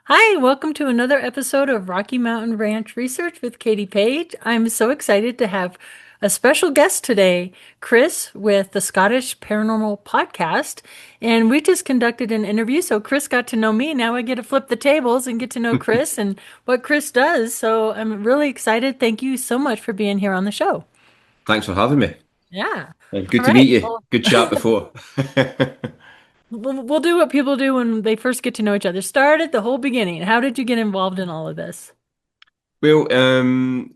Hi, welcome to another episode of Rocky Mountain Ranch Research with Katie Paige. I'm so excited to have a special guest today, Chris with the Scottish Paranormal Podcast. And we just conducted an interview, so Chris got to know me. Now I get to flip the tables and get to know Chris and what Chris does. So I'm really excited. Thank you so much for being here on the show. Thanks for having me. Yeah. Good All to meet right. you. Well, Good chat before. we'll do what people do when they first get to know each other. Start at the whole beginning. How did you get involved in all of this? I've been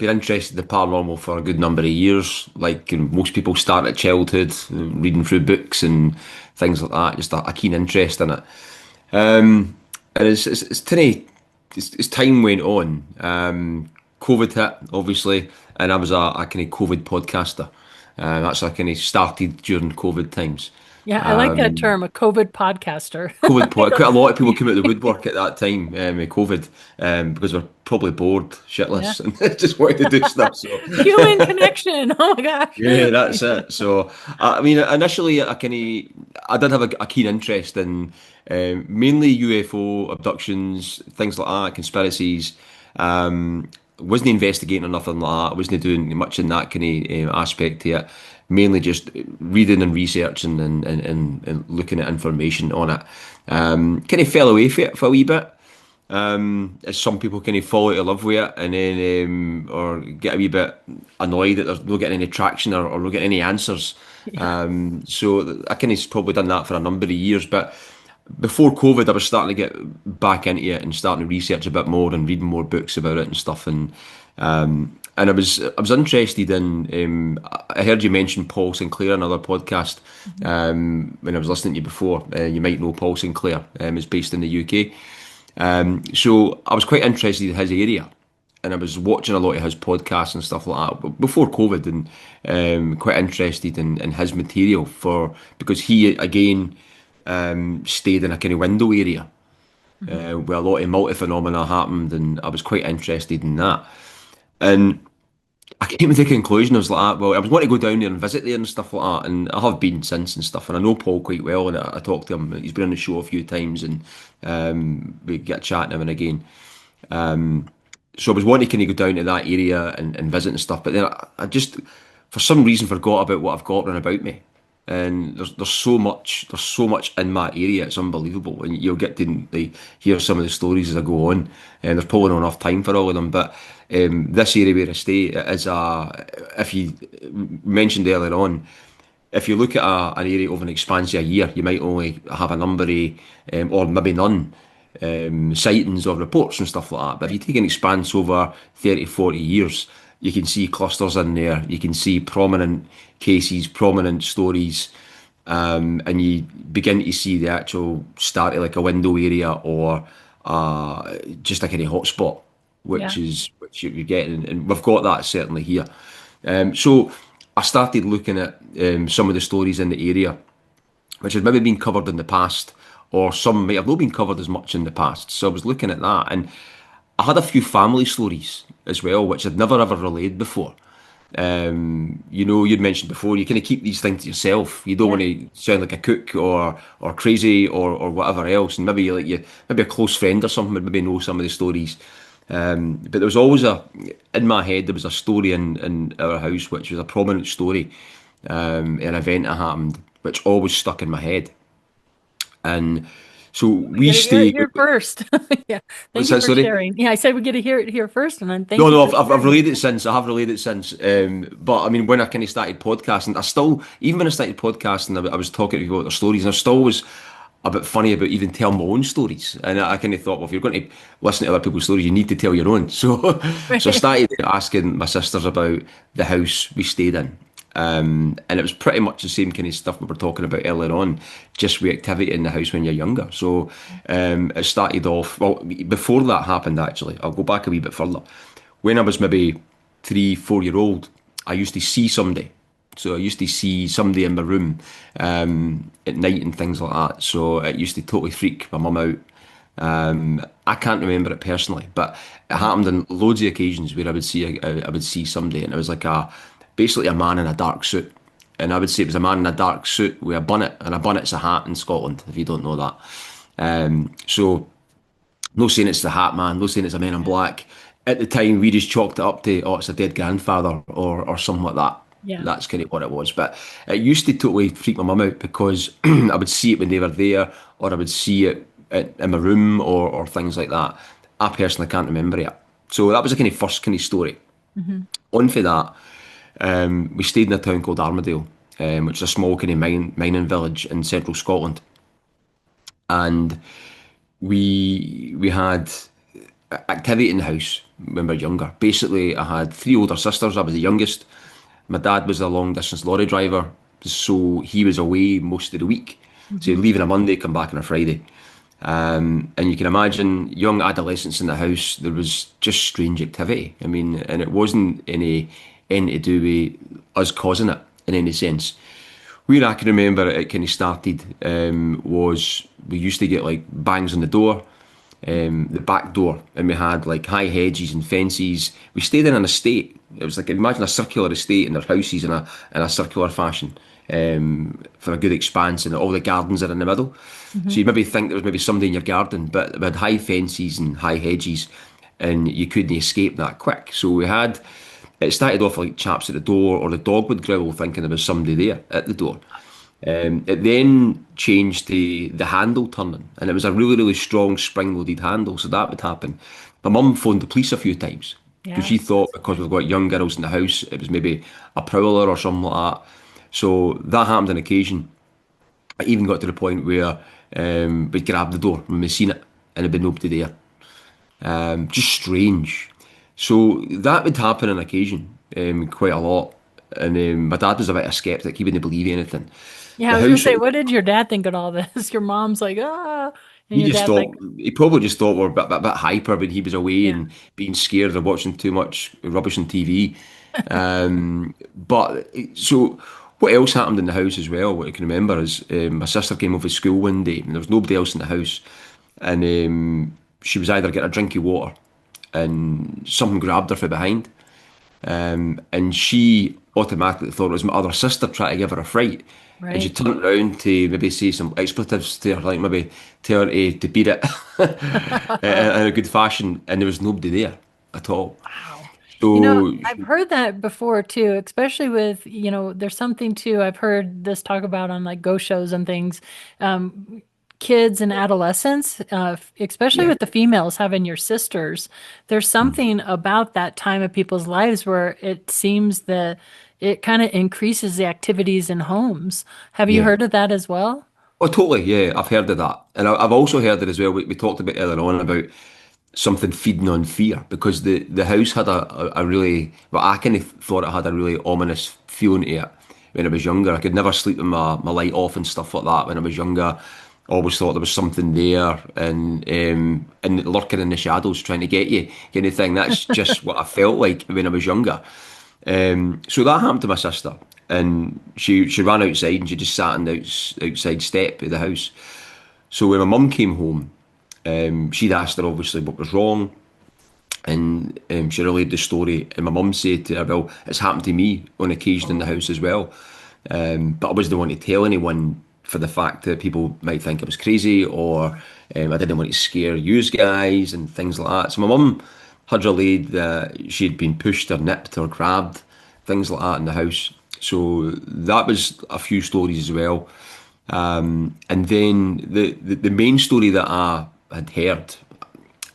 interested in the paranormal for a good number of years. Most people start at childhood, reading through books and things like that. Just a keen interest in it. And as time went on, COVID hit, obviously, and I was a kind of COVID podcaster. That's I kind of started during COVID times. Yeah, I like that Um, term, a COVID podcaster. Quite a lot of people came out of the woodwork at that time with COVID because we're probably bored, Yeah. shitless, and just wanted to do stuff. So Human connection. Oh my gosh. yeah, that's it. So I mean, initially, I did have a keen interest in mainly UFO abductions, things like that, conspiracies. Wasn't investigating or nothing like that. I wasn't doing much in that kind of aspect to it. Mainly just reading and researching and looking at information on it. Kind of fell away from it for a wee bit. As some people kind of fall out of love with it and then or get a wee bit annoyed that they're not getting any traction or not getting any answers. Yeah. So I kind of probably done that for a number of years. But before COVID, I was starting to get back into it and starting to research a bit more and reading more books about it and stuff. And I was interested in. I heard you mention Paul Sinclair in another podcast Mhm. when I was listening to you before. You might know Paul Sinclair. Is based in the UK. So I was quite interested in his area, and I was watching a lot of his podcasts and stuff like that before COVID, and quite interested in his material for because he again stayed in a kind of window area Mhm. where a lot of multi phenomena happened, and I was quite interested in that. And I came to the conclusion I was like, well, I was wanting to go down there and visit there and stuff like that, and I have been since and stuff, and I know Paul quite well, and I talked to him. He's been on the show a few times, and we get chatting now and again. So I was wanting to kind of go down to that area and visit and stuff, but then I just, for some reason, forgot about what I've got around about me. And there's so much in my area. It's unbelievable, and you'll get to like, hear some of the stories as I go on. And there's probably not enough time for all of them, but this area where I stay is if you mentioned earlier on, if you look at an area over an expanse of a year, you might only have a number of, or maybe none, sightings or reports and stuff like that. But if Right. you take an expanse over 30, 40 years, you can see clusters in there. You can see prominent cases, prominent stories, and you begin to see the actual start of like a window area or just a kind of hotspot, Yeah. which you're getting, and we've got that certainly here. So I started looking at some of the stories in the area, which had maybe been covered in the past, or some might have not been covered as much in the past. So I was looking at that, and I had a few family stories as well, which I'd never ever relayed before. You'd mentioned before, you kind of keep these things to yourself. You don't Yeah. want to sound like a cook or crazy or whatever else. And maybe a close friend or something would maybe know some of the stories. But there was always in my head, there was a story in our house, which was a prominent story, an event that happened, which always stuck in my head. And so We we get to hear it stay. here first. Yeah. Thank What's you that, for sorry? sharing. Yeah, I said we get to hear it here first, and then thank No, you no, for I've sharing. relayed it since. I have relayed it since. But I mean, when I kind of started podcasting, even when I started podcasting, I was talking to people about their stories, and I still was a bit funny about even telling my own stories. And I kind of thought, well, if you're going to listen to other people's stories, you need to tell your own. So I Right. started asking my sisters about the house we stayed in. And it was pretty much the same kind of stuff we were talking about earlier on, just with activity in the house when you're younger. So it started off, well, before that happened, actually, I'll go back a wee bit further. When I was maybe 3, 4 year old, I used to see somebody. So I used to see somebody in my room at night and things like that. So it used to totally freak my mum out. I can't remember it personally, but it happened on loads of occasions where I would see somebody, and it was like basically a man in a dark suit, and I would say it was a man in a dark suit with a bonnet, and a bonnet's a hat in Scotland, if you don't know that. So no saying it's the Hat Man, no saying it's a Men in Yeah. Black. At the time, we just chalked it up to, oh, it's a dead grandfather or something like that. Yeah. That's kind of what it was. But it used to totally freak my mum out because I would see it when they were there, or I would see it in my room, or things like that. I personally can't remember it. So that was the kind of first kind of story. Hmm. On for that, we stayed in a town called Armadale, which is a small kind of mining village in central Scotland. And we had activity in the house when we were younger. Basically, I had three older sisters. I was the youngest. My dad was a long distance lorry driver, so he was away most of the week. So he'd Hmm. leave on a Monday, come back on a Friday. And you can imagine young adolescents in the house, there was just strange activity. I mean, and it wasn't anything to do with us causing it in any sense. Where I can remember it kind of started was we used to get like bangs on the door, the back door, and we had like high hedges and fences. We stayed in an estate. It was like imagine a circular estate and there's houses in a circular fashion for a good expanse, and all the gardens are in the middle. So Hmm. you maybe think there was maybe somebody in your garden, but we had high fences and high hedges, and you couldn't escape that quick. So we had. It started off like chaps at the door, or the dog would growl thinking there was somebody there at the door. It then changed to the handle turning, and it was a really, really strong spring-loaded handle, so that would happen. My mum phoned the police a few times because she Yes. thought because we've got young girls in the house, it was maybe a prowler or something like that. So that happened on occasion. It even got to the point where we'd grab the door when we seen it, and there'd be nobody there. Just strange. So that would happen on occasion, quite a lot. And my dad was a bit of a skeptic; he wouldn't believe anything. Yeah, I The was gonna house say, what did your dad think of all this? Your mom's like, ah, and He your just dad's thought like, he probably just thought we're a bit hyper when he was away yeah. and being scared of watching too much rubbish on TV. But so what else happened in the house as well? What I can remember is my sister came home from school one day and there was nobody else in the house, and she was either getting a drink of water and something grabbed her from behind, and she automatically thought it was my other sister trying to give her a fright. And she Right. turned around to maybe say some expletives to her, like maybe tell her to beat it in a good fashion, and there was nobody there at all. Wow. So, I've heard that before too, especially with, there's something too, I've heard this talk about on like ghost shows and things. Kids and adolescents, especially yeah. with the females having your sisters, there's something about that time of people's lives where it seems that it kind of increases the activities in homes. Have you Yeah. heard of that as well? Oh, totally. Yeah, I've heard of that, and I've also heard it as well. We talked about earlier on about something feeding on fear because the house had a really well, I kind of thought it had a really ominous feeling to it when I was younger. I could never sleep with my light off and stuff like that when I was younger. Always thought there was something there and lurking in the shadows trying to get you kind of thing. That's just what I felt like when I was younger. So that happened to my sister, and she ran outside and she just sat on the outside step of the house. So when my mum came home, she'd asked her obviously what was wrong, and she relayed the story. And my mum said to her, "Well, it's happened to me on occasion in the house as well, but I wasn't wanting to tell anyone for the fact that people might think I was crazy, or I didn't want to scare you guys and things like that." So my mum had relayed that she had been pushed or nipped or grabbed, things like that in the house. So that was a few stories as well. And then the main story that I had heard,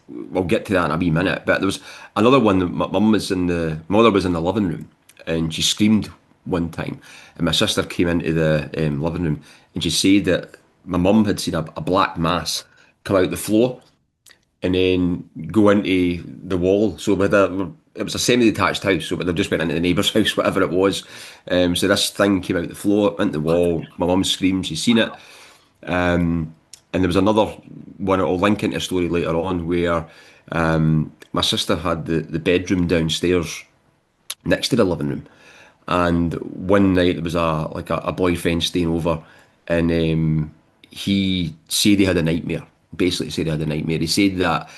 we'll get to that in a wee minute, but there was another one that my mother was in the living room and she screamed one time. And my sister came into the living room and she said that my mum had seen a black mass come out the floor and then go into the wall. So it was a semi-detached house, so they just went into the neighbour's house, whatever it was. So this thing came out the floor, into the wall. My mum screamed, she's seen it. And there was another one that'll link into a story later on where my sister had the bedroom downstairs next to the living room. And one night there was a boyfriend staying over, and he said he had a nightmare. Basically, said he had a nightmare. He said that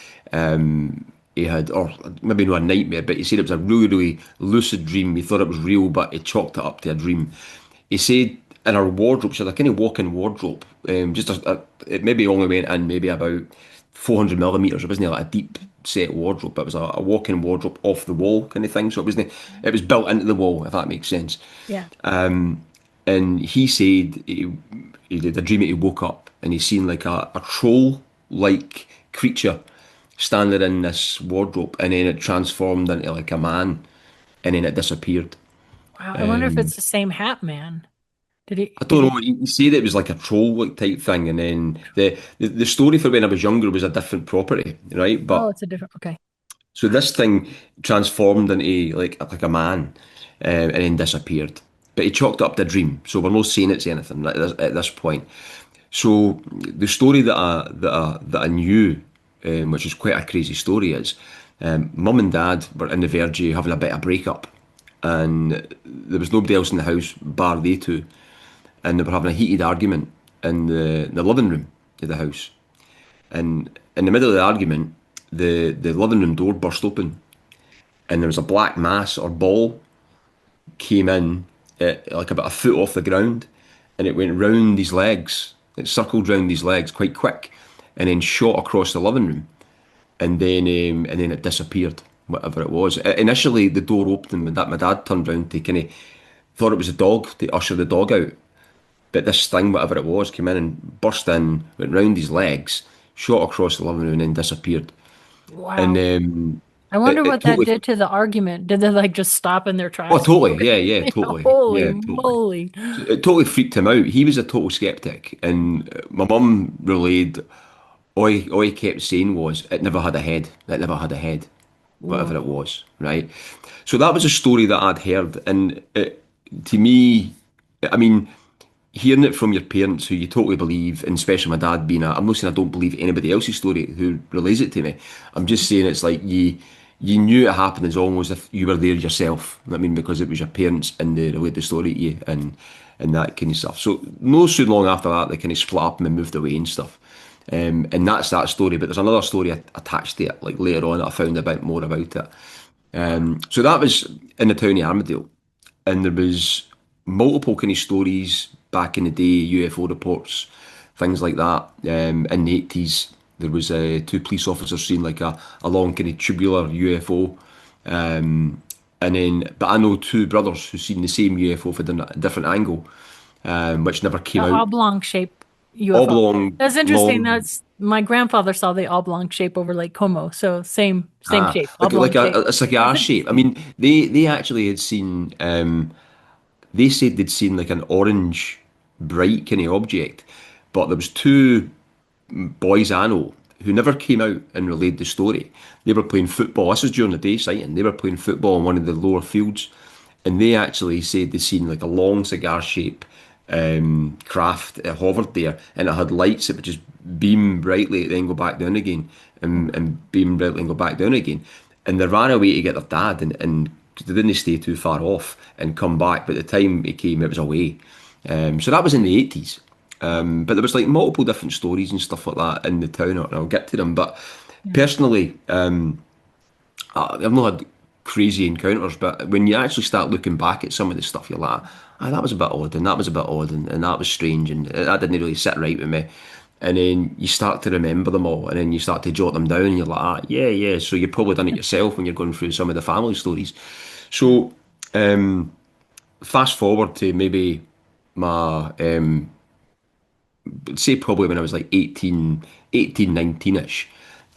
he had, or maybe not a nightmare, but he said it was a really, really lucid dream. He thought it was real, but he chalked it up to a dream. He said in her wardrobe. She had a kind of walk-in wardrobe. It maybe only went in maybe about 400 millimeters. It wasn't like a deep set wardrobe, but it was a walk-in wardrobe off the wall kind of thing. So it was built into the wall, if that makes sense. Yeah. And he said he did a dream that he woke up and he seen like a troll-like creature standing in this wardrobe, and then it transformed into like a man, and then it disappeared. Wow. I wonder if it's the same Hat Man. I Did don't he? know. He said it was like a troll like type thing, and then the story for when I was younger was a different property, right? Oh, But it's a different. Okay. so this thing transformed into like a man, and then disappeared. But he chalked it up to a dream, so we're not saying it's anything at this point. So the story that I knew, which is quite a crazy story, is mum and dad were in the verge of having a bit of breakup, and there was nobody else in the house bar they two, and they were having a heated argument in the living room of the house. And in the middle of the argument, the living room door burst open, and there was a black mass or ball came in like about a foot off the ground, and it went round his legs. It circled round his legs quite quick, and then shot across the living room, and then it disappeared. Whatever it was. Initially, the door opened, and my dad turned round to kind of thought it was a dog to usher the dog out. But this thing, whatever it was, came in and burst in, went round his legs, shot across the living room, and then disappeared. And Wow. I wonder it what that totally, did to the argument. Did they like just stop in their oh, tracks? totally, yeah, yeah, totally, Holy yeah, totally. moly. So it totally freaked him out. He was a total skeptic, and my mum relayed all he kept saying was, "It never had a head. It never had a head." Whatever it Whoa. was, right? So that was a story that I'd heard, and to me, I mean, hearing it from your parents who you totally believe, and especially my dad being I'm not saying I don't believe anybody else's story who relays it to me. I'm just saying it's like you knew it happened as almost if you were there yourself. I mean, because it was your parents and they relayed the story to you and that kind of stuff. So no soon long after that they kind of split up and moved away and stuff. And that's that story. But there's another story attached to it, like later on, that I found a bit more about it. So that was in the town of Armadale, and there was multiple kind of stories back in the day, UFO reports, things like that. In the 80s, there was two police officers seen like a long kind of tubular UFO. But I know two brothers who seen the same UFO from a different angle, which never The came out. oblong shape UFO. Oblong, That's interesting. long, That's my grandfather saw the oblong shape over Lake Como. So same shape, like oblong shape. a cigar That's shape. I interesting. mean, they actually had seen. They said they'd seen like an orange, bright kind of object, but there was two boys I know who never came out and relayed the story. They were playing football. This was during the day sighting. They were playing football in one of the lower fields, and they actually said they'd seen like a long cigar shape craft. It hovered there, and it had lights that would just beam brightly, then go back down again, and beam brightly and go back down again. And they ran away to get their dad, and 'cause they didn't stay too far off and come back. But the time he came, it was away. So that was in the 80s. But there was like multiple different stories and stuff like that in the town, and I'll get to them. But Yeah. personally, I've not had crazy encounters, but when you actually start looking back at some of the stuff, you're like, ah, that was a bit odd, and that was a bit odd, and that was strange, and that didn't really sit right with me. And then you start to remember them all, and then you start to jot them down, and you're like, ah, yeah, yeah. So you've probably done it yourself when you're going through some of the family stories. So fast forward to maybe my say probably when I was like 19ish.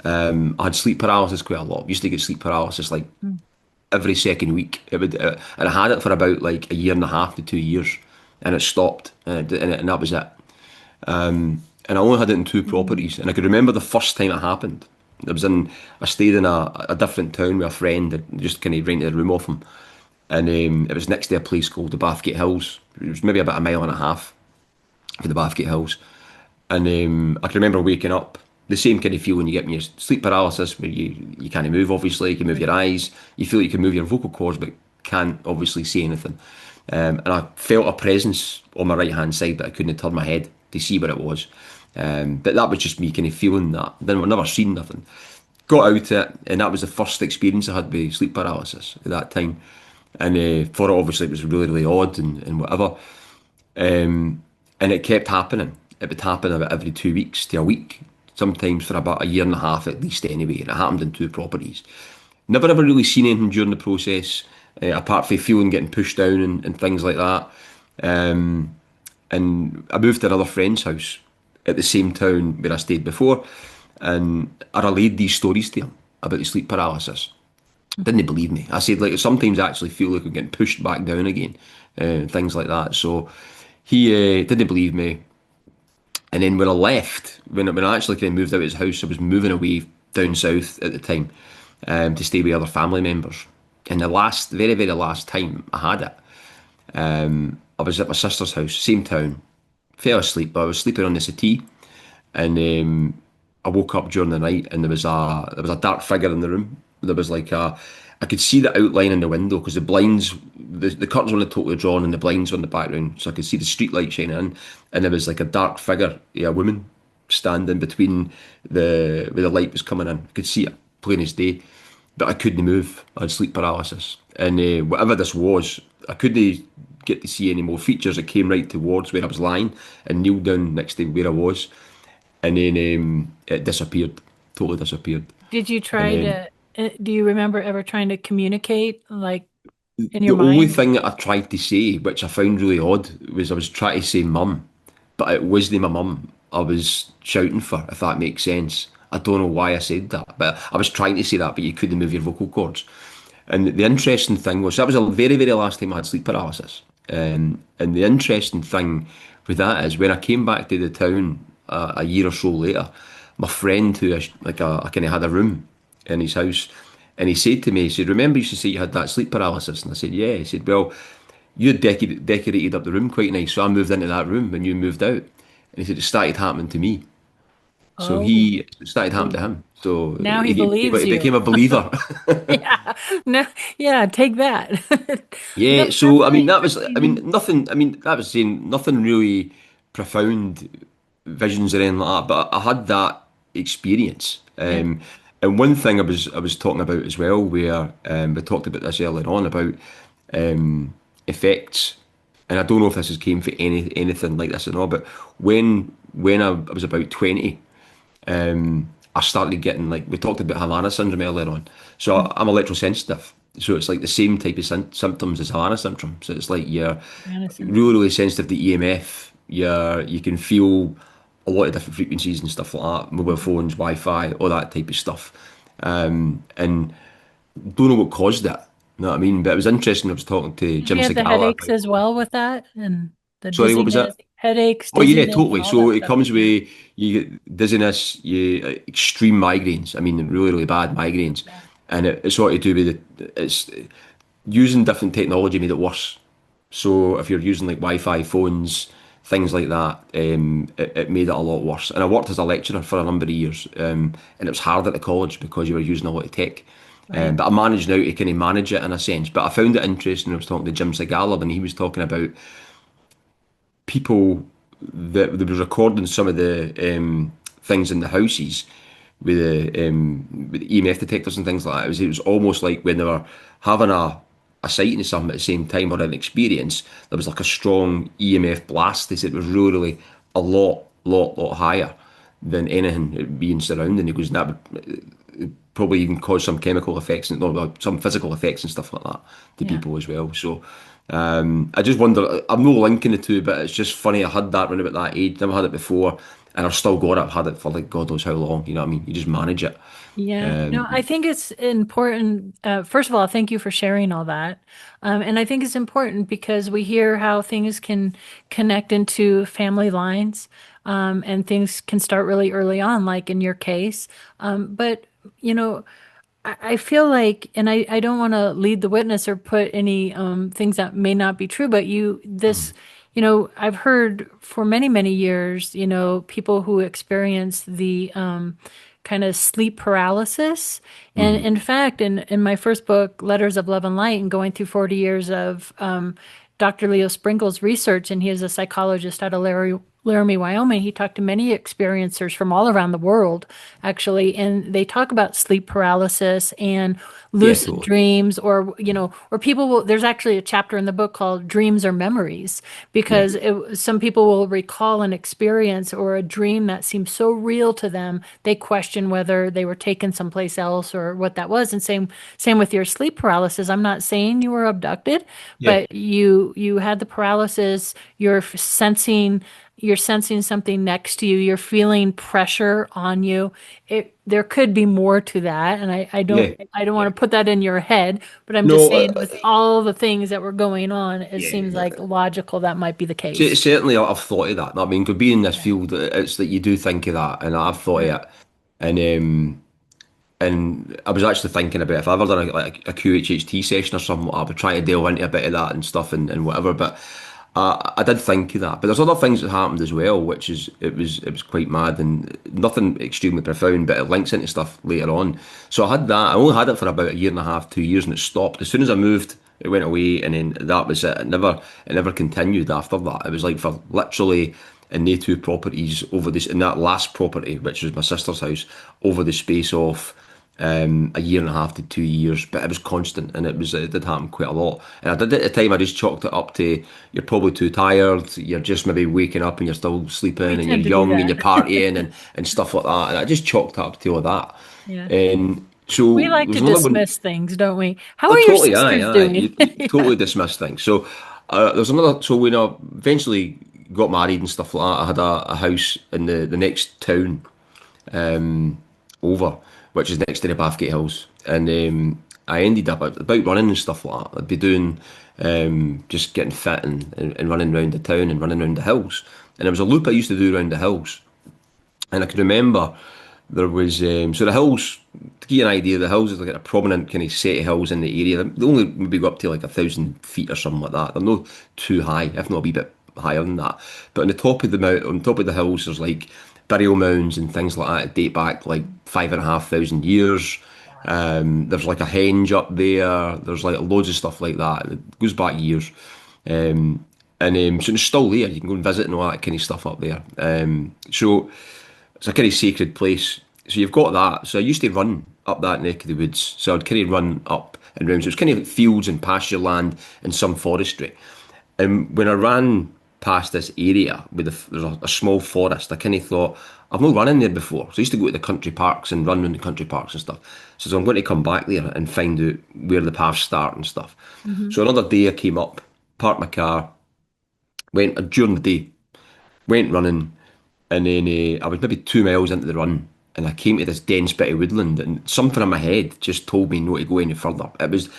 I had sleep paralysis quite a lot. Used to get sleep paralysis like Mm. every second week. And I had it for about like a year and a half to 2 years, and it stopped, and that was it. And I only had it in two Mm. properties, and I could remember the first time it happened. I stayed in a different town with a friend, that just kind of rented a room off him, and it was next to a place called the Bathgate Hills. It was maybe about a mile and a half from the Bathgate Hills. And I can remember waking up, the same kind of feeling you get when you sleep paralysis, where you can't move, obviously. You can move Right. your eyes. You feel you can move your vocal cords, but can't obviously see anything. And I felt a presence on my right hand side, but I couldn't turn my head to see what it was. But that was just me kind of feeling that. Then I've never seen nothing. Got out it, and that was the first experience I had with sleep paralysis at that time. And for it, obviously, it was really, really odd and whatever. Um, and it kept happening. It would happen about every 2 weeks to a week, sometimes for about a year and a half at least anyway. And it happened in two properties. Never ever really seen anything during the process, apart from feeling getting pushed down and things like that. Um, and I moved to another friend's house at the same town where I stayed before, and I relayed these stories to him about the sleep paralysis. Didn't believe me. I said, like, sometimes I actually feel like I'm getting pushed back down again, things like that. So he didn't believe me. And then when I left, when I actually kind of moved out of his house, I was moving away down south at the time, to stay with other family members. And the last, very, very last time I had it, I was at my sister's house, same town, fell asleep, but I was sleeping on the settee, and I woke up during the night, and there was a dark figure in the room. There was like I could see the outline in the window because the blinds, the curtains were totally drawn, and the blinds were in the background, so I could see the street light shining in, and there was like a dark figure, yeah, a woman standing between the where the light was coming in. I could see it plain as day, but I couldn't move. I had sleep paralysis, and whatever this was, I couldn't get to see any more features. It came right towards where I was lying and kneeled down next to where I was, and then it disappeared, totally disappeared. Did you And try then to, do you remember ever trying to communicate like in your the only mind? thing that I tried to say, which I found really odd, was I was trying to say mum, but it wasn't my mum I was shouting for, if that makes sense. I don't know why I said that, but I was trying to say that, but you couldn't move your vocal cords. And the interesting thing was, that was the very, very last time I had sleep paralysis. And the interesting thing with that is, when I came back to the town a year or so later, my friend who I kind of had a room in his house, and he said to me, he said, "Remember you used to say you had that sleep paralysis?" And I said, "Yeah." He said, "Well, you had decorated up the room quite nice, so I moved into that room and you moved out." And he said, "It started happening to me." So Oh, he it started happening to him. So now he he became, believes he you. became a believer. Yeah. No, yeah, take that. No, Yeah, that's so I mean that was, I mean, interesting. nothing, I mean, that was saying nothing really profound visions or anything like that, but I had that experience. Yeah. And one thing I was talking about as well, where we talked about this earlier on about effects, and I don't know if this has came for anything like this or not, but when I was about 20, I started getting, like, we talked about Havana syndrome earlier on. So I'm electrosensitive. So it's like the same type of symptoms as Havana syndrome. So it's like you're Madison. really, really sensitive to EMF. You can feel a lot of different frequencies and stuff like that, mobile phones, Wi-Fi, all that type of stuff. And don't know what caused it. You know what I mean? But it was interesting. I was talking to Did you Jim have the Segala headaches about. as well with that and the Sorry, what was dizziness, that? headaches, Oh yeah, dizziness, totally. all that So it stuff? comes Yeah. with, you get dizziness, extreme migraines. I mean, really, really bad migraines, Yeah. and it's all to do with it's using different technology made it worse. So if you're using like Wi-Fi phones, things like that, it made it a lot worse. And I worked as a lecturer for a number of years, and it was hard at the college because you were using a lot of tech. Right. But I managed now to kind of manage it in a sense. But I found it interesting. I was talking to Jim Segala, and he was talking about people that they was recording some of the things in the houses with the EMF detectors and things like that. It was almost like when they were having a sighting of something at the same time, or an experience, there was like a strong EMF blast. They said it was really, really a lot higher than anything being surrounding. He goes, and that would probably even cause some chemical effects and some physical effects and stuff like that to Yeah. people as well. So I just wonder. I'm not linking the two, but it's just funny. I had that when I was at that age. Never had it before, and I've still got it. I've had it for like God knows how long. You know what I mean? You just manage it. Yeah, no, I Um, think it's important. First of all, thank you for sharing all that. And I think it's important because we hear how things can connect into family lines, and things can start really early on, like in your case. But, you know, I feel like, and I don't want to lead the witness or put any things that may not be true, but I've heard for many, many years, people who experience the kind of sleep paralysis. And mhm, in fact, in my first book, Letters of Love and Light, and going through 40 years of Dr. Leo Sprinkle's research, and he is a psychologist out of Laramie, Wyoming, he talked to many experiencers from all around the world, actually, and they talk about sleep paralysis and Yeah, lucid totally. dreams, or, or people will, there's actually a chapter in the book called Dreams or Memories, Yeah, because some people will recall an experience or a dream that seems so real to them, they question whether they were taken someplace else or what that was. And same with your sleep paralysis. I'm not saying you were abducted, yeah, but you had the paralysis, you're sensing something next to you, you're feeling pressure on you. There could be more to that, and I don't yeah, I don't yeah. want to put that in your head, but I'm just No, saying with all the things that were going on, it seems yeah. like logical that might be the case. Certainly, I've thought of that. I mean, to be in this Yeah. field, it's that you do think of that, and I've thought of Yeah. it. And I was actually thinking about if I ever done a QHHT session or something, I would try to delve into a bit of that and stuff and whatever. But I did think of that. But there's other things that happened as well, which is it was quite mad and nothing extremely profound, but it links into stuff later on. So I had that. I only had it for about a year and a half, 2 years, and it stopped as soon as I moved. It went away, and then that was it. It never continued after that. It was like for literally in they two properties over this in that last property, which was my sister's house, over the space of a year and a half to 2 years, but it was constant and it did happen quite a lot. And I did at the time, I just chalked it up to you're probably too tired, you're just maybe waking up and you're still We sleeping and you're tend to do young and that. you're partying and stuff like that. And I just chalked it up to all that. Yeah. And so We like to there's another one. dismiss things, don't we? How Oh, are your totally, aye, sisters aye. doing? You Yeah. totally dismiss things. So there's another. So when I eventually got married and stuff like that, I had a house in the next town over, which is next to the Bathgate Hills. And I ended up about running and stuff like that. I'd be doing just getting fit and running around the town and running around the hills. And there was a loop I used to do around the hills. And I can remember there was so the hills. To give you an idea, the hills is like a prominent kind of set of hills in the area. They only maybe go up to like 1,000 feet or something like that. They're not too high, if not a wee bit higher than that. But on the top of the mount, on top of the hills, there's like burial mounds and things like that that date back like 5,500 years. There's like a henge up there. There's like loads of stuff like that. It goes back years. And so it's still there. You can go and visit and all that kind of stuff up there. So it's a kind of sacred place. So you've got that. So I used to run up that neck of the woods. So I'd kind of run up and round. So it's kind of like fields and pasture land and some forestry. And when I ran past this area with there's a small forest, I kind of thought, I've not run in there before. So I used to go to the country parks and run in the country parks and stuff. So I'm going to come back there and find out where the paths start and stuff. Hmm. So another day I came up, parked my car, went during the day, went running, and then I was maybe 2 miles into the run, and I came to this dense bit of woodland, and something in my head just told me not to go any further. It was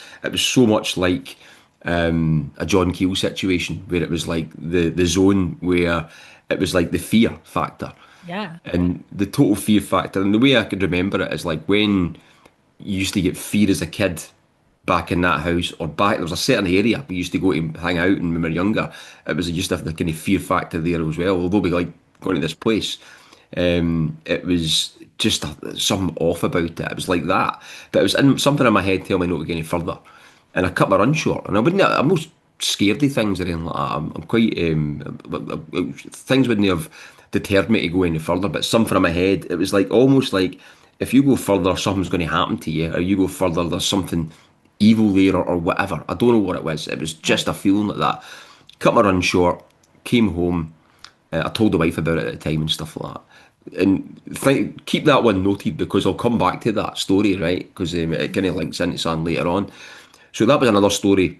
so much like a John Keel situation where it was like the zone where it was like the fear factor, Yeah. and the total fear factor. And the way I could remember it is like when you used to get fear as a kid back in that house or back there was a certain area we used to go to hang out in when we were younger. It was just the kind of fear factor there as well, although we like going to this place. It was just something off about it. It was like that, but it was something in my head telling me not to go any further, and I cut my run short. And I'm not scared of things or anything like that. I'm quite things wouldn't have deterred me to go any further, but something in my head, it was like almost like if you go further, something's going to happen to you, or you go further, there's something evil there or whatever. I don't know what it was. It was Yeah. just a feeling like that. Cut my run short, came home. I told the wife about it at the time and stuff like that. And keep that one noted because I'll come back to that story, right? Because it kind of links into something later on. So that was another story.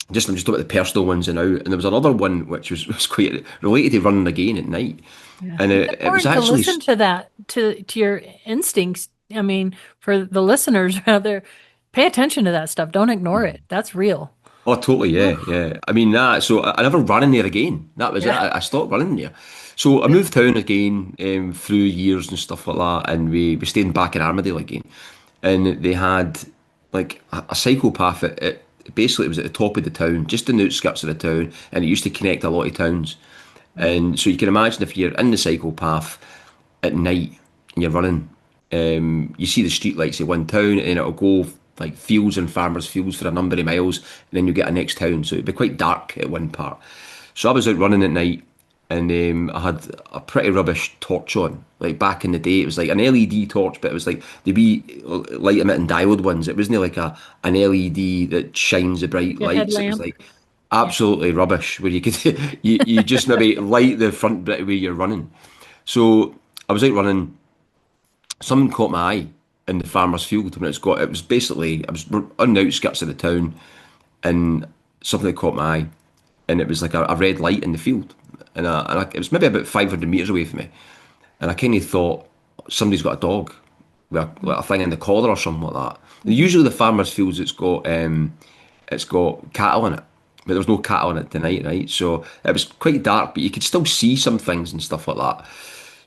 I'm just about the personal ones and out. And there was another one which was quite related to running again at night. Yeah. And It's it was important to actually, listen to that, to your instincts. I mean, for the listeners out there, pay attention to that stuff. Don't ignore it. That's real. oh, totally, yeah, Oof. yeah. I mean, that, so I never ran in there again. That was it. Yeah. I stopped running there. So I Good. moved town again through years and stuff like that. And we stayed back in Armadale again. And they had like a psychopath basically it was at the top of the town, just in the outskirts of the town. And it used to connect a lot of towns. And so you can imagine if you're in the cycle path at night and you're running, you see the street lights at one town and it'll go like fields and farmers' fields for a number of miles, and then you get a next town. So it'd be quite dark at one part. So I was out running at night and I had a pretty rubbish torch on. Like back in the day, it was like an LED torch, but it was like the wee light emitting diode ones. It wasn't like an LED that shines the bright Your lights. It was headlamp. like Yeah. absolutely rubbish, where you could you just maybe light the front bit where you're running. So I was out running. Something caught my eye in the farmer's field when it was basically I was on the outskirts of the town, and something caught my eye, and it was like a red light in the field, it was maybe about 500 meters away from me, and I kind of thought somebody's got a dog with like a thing in the collar or something like that. And Mhm. usually the farmers' fields it's got cattle in it, but there was no cattle in it tonight, right? So it was quite dark, but you could still see some things and stuff like that.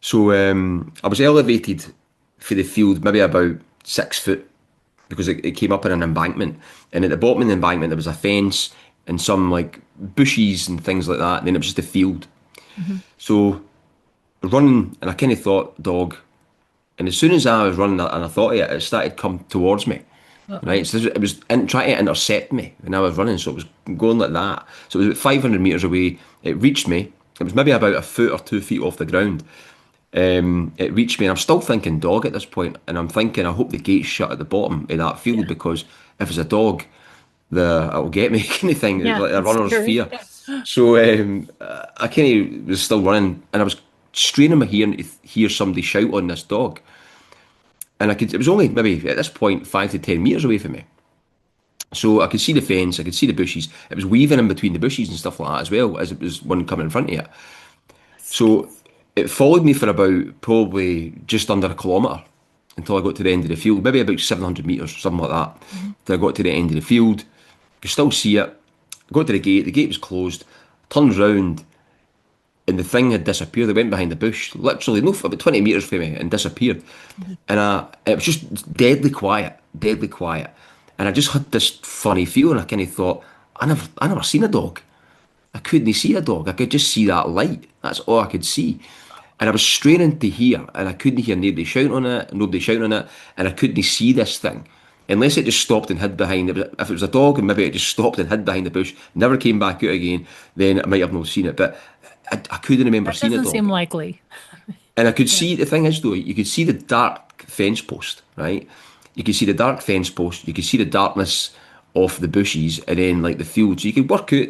So I was elevated for the field maybe about 6 foot because it came up in an embankment, and at the bottom of the embankment there was a fence and some like bushes and things like that. And then it was just a field. Mhm. So running, and I kind of thought dog. And as soon as I was running and I thought of it, it started to come towards me. Uh-oh. Right, so it was trying to intercept me when I was running, so it was going like that. So it was about 500 meters away. It reached me. It was maybe about a foot or 2 feet off the ground. It reached me, and I'm still thinking dog at this point, and I'm thinking I hope the gate's shut at the bottom of that field Yeah. because if it's a dog, it'll get me kind of thing. It's Yeah. like a It's runner's scary. fear. So I kind of was still running, and I was straining my hearing to hear somebody shout on this dog, and I could. It was only maybe at this point 5 to 10 meters away from me. So I could see the fence, I could see the bushes. It was weaving in between the bushes and stuff like that as well as it was one coming in front of it. So it followed me for about probably just under a kilometre until I got to the end of the field, maybe about 700 metres, something like that. Mhm. Till I got to the end of the field, you could still see it. I got to the gate was closed, turned round, and the thing had disappeared. It went behind the bush, literally, no, about 20 metres from me, and disappeared. Mhm. And it was just deadly quiet, deadly quiet. And I just had this funny feeling. I kind of thought, I never seen a dog. I couldn't see a dog. I could just see that light. That's all I could see. And I was straining to hear, and I couldn't hear nobody shouting on it, nobody shouting on it, and I couldn't see this thing. Unless it just stopped and hid behind it. If it was a dog and maybe it just stopped and hid behind the bush, never came back out again, then I might have not seen it. But I couldn't remember That seeing a doesn't seem dog. likely. And I could Yeah. see, the thing is though, you could see the dark fence post, right? You could see the dark fence post, you could see the darkness of the bushes and then like the field. So you could work out,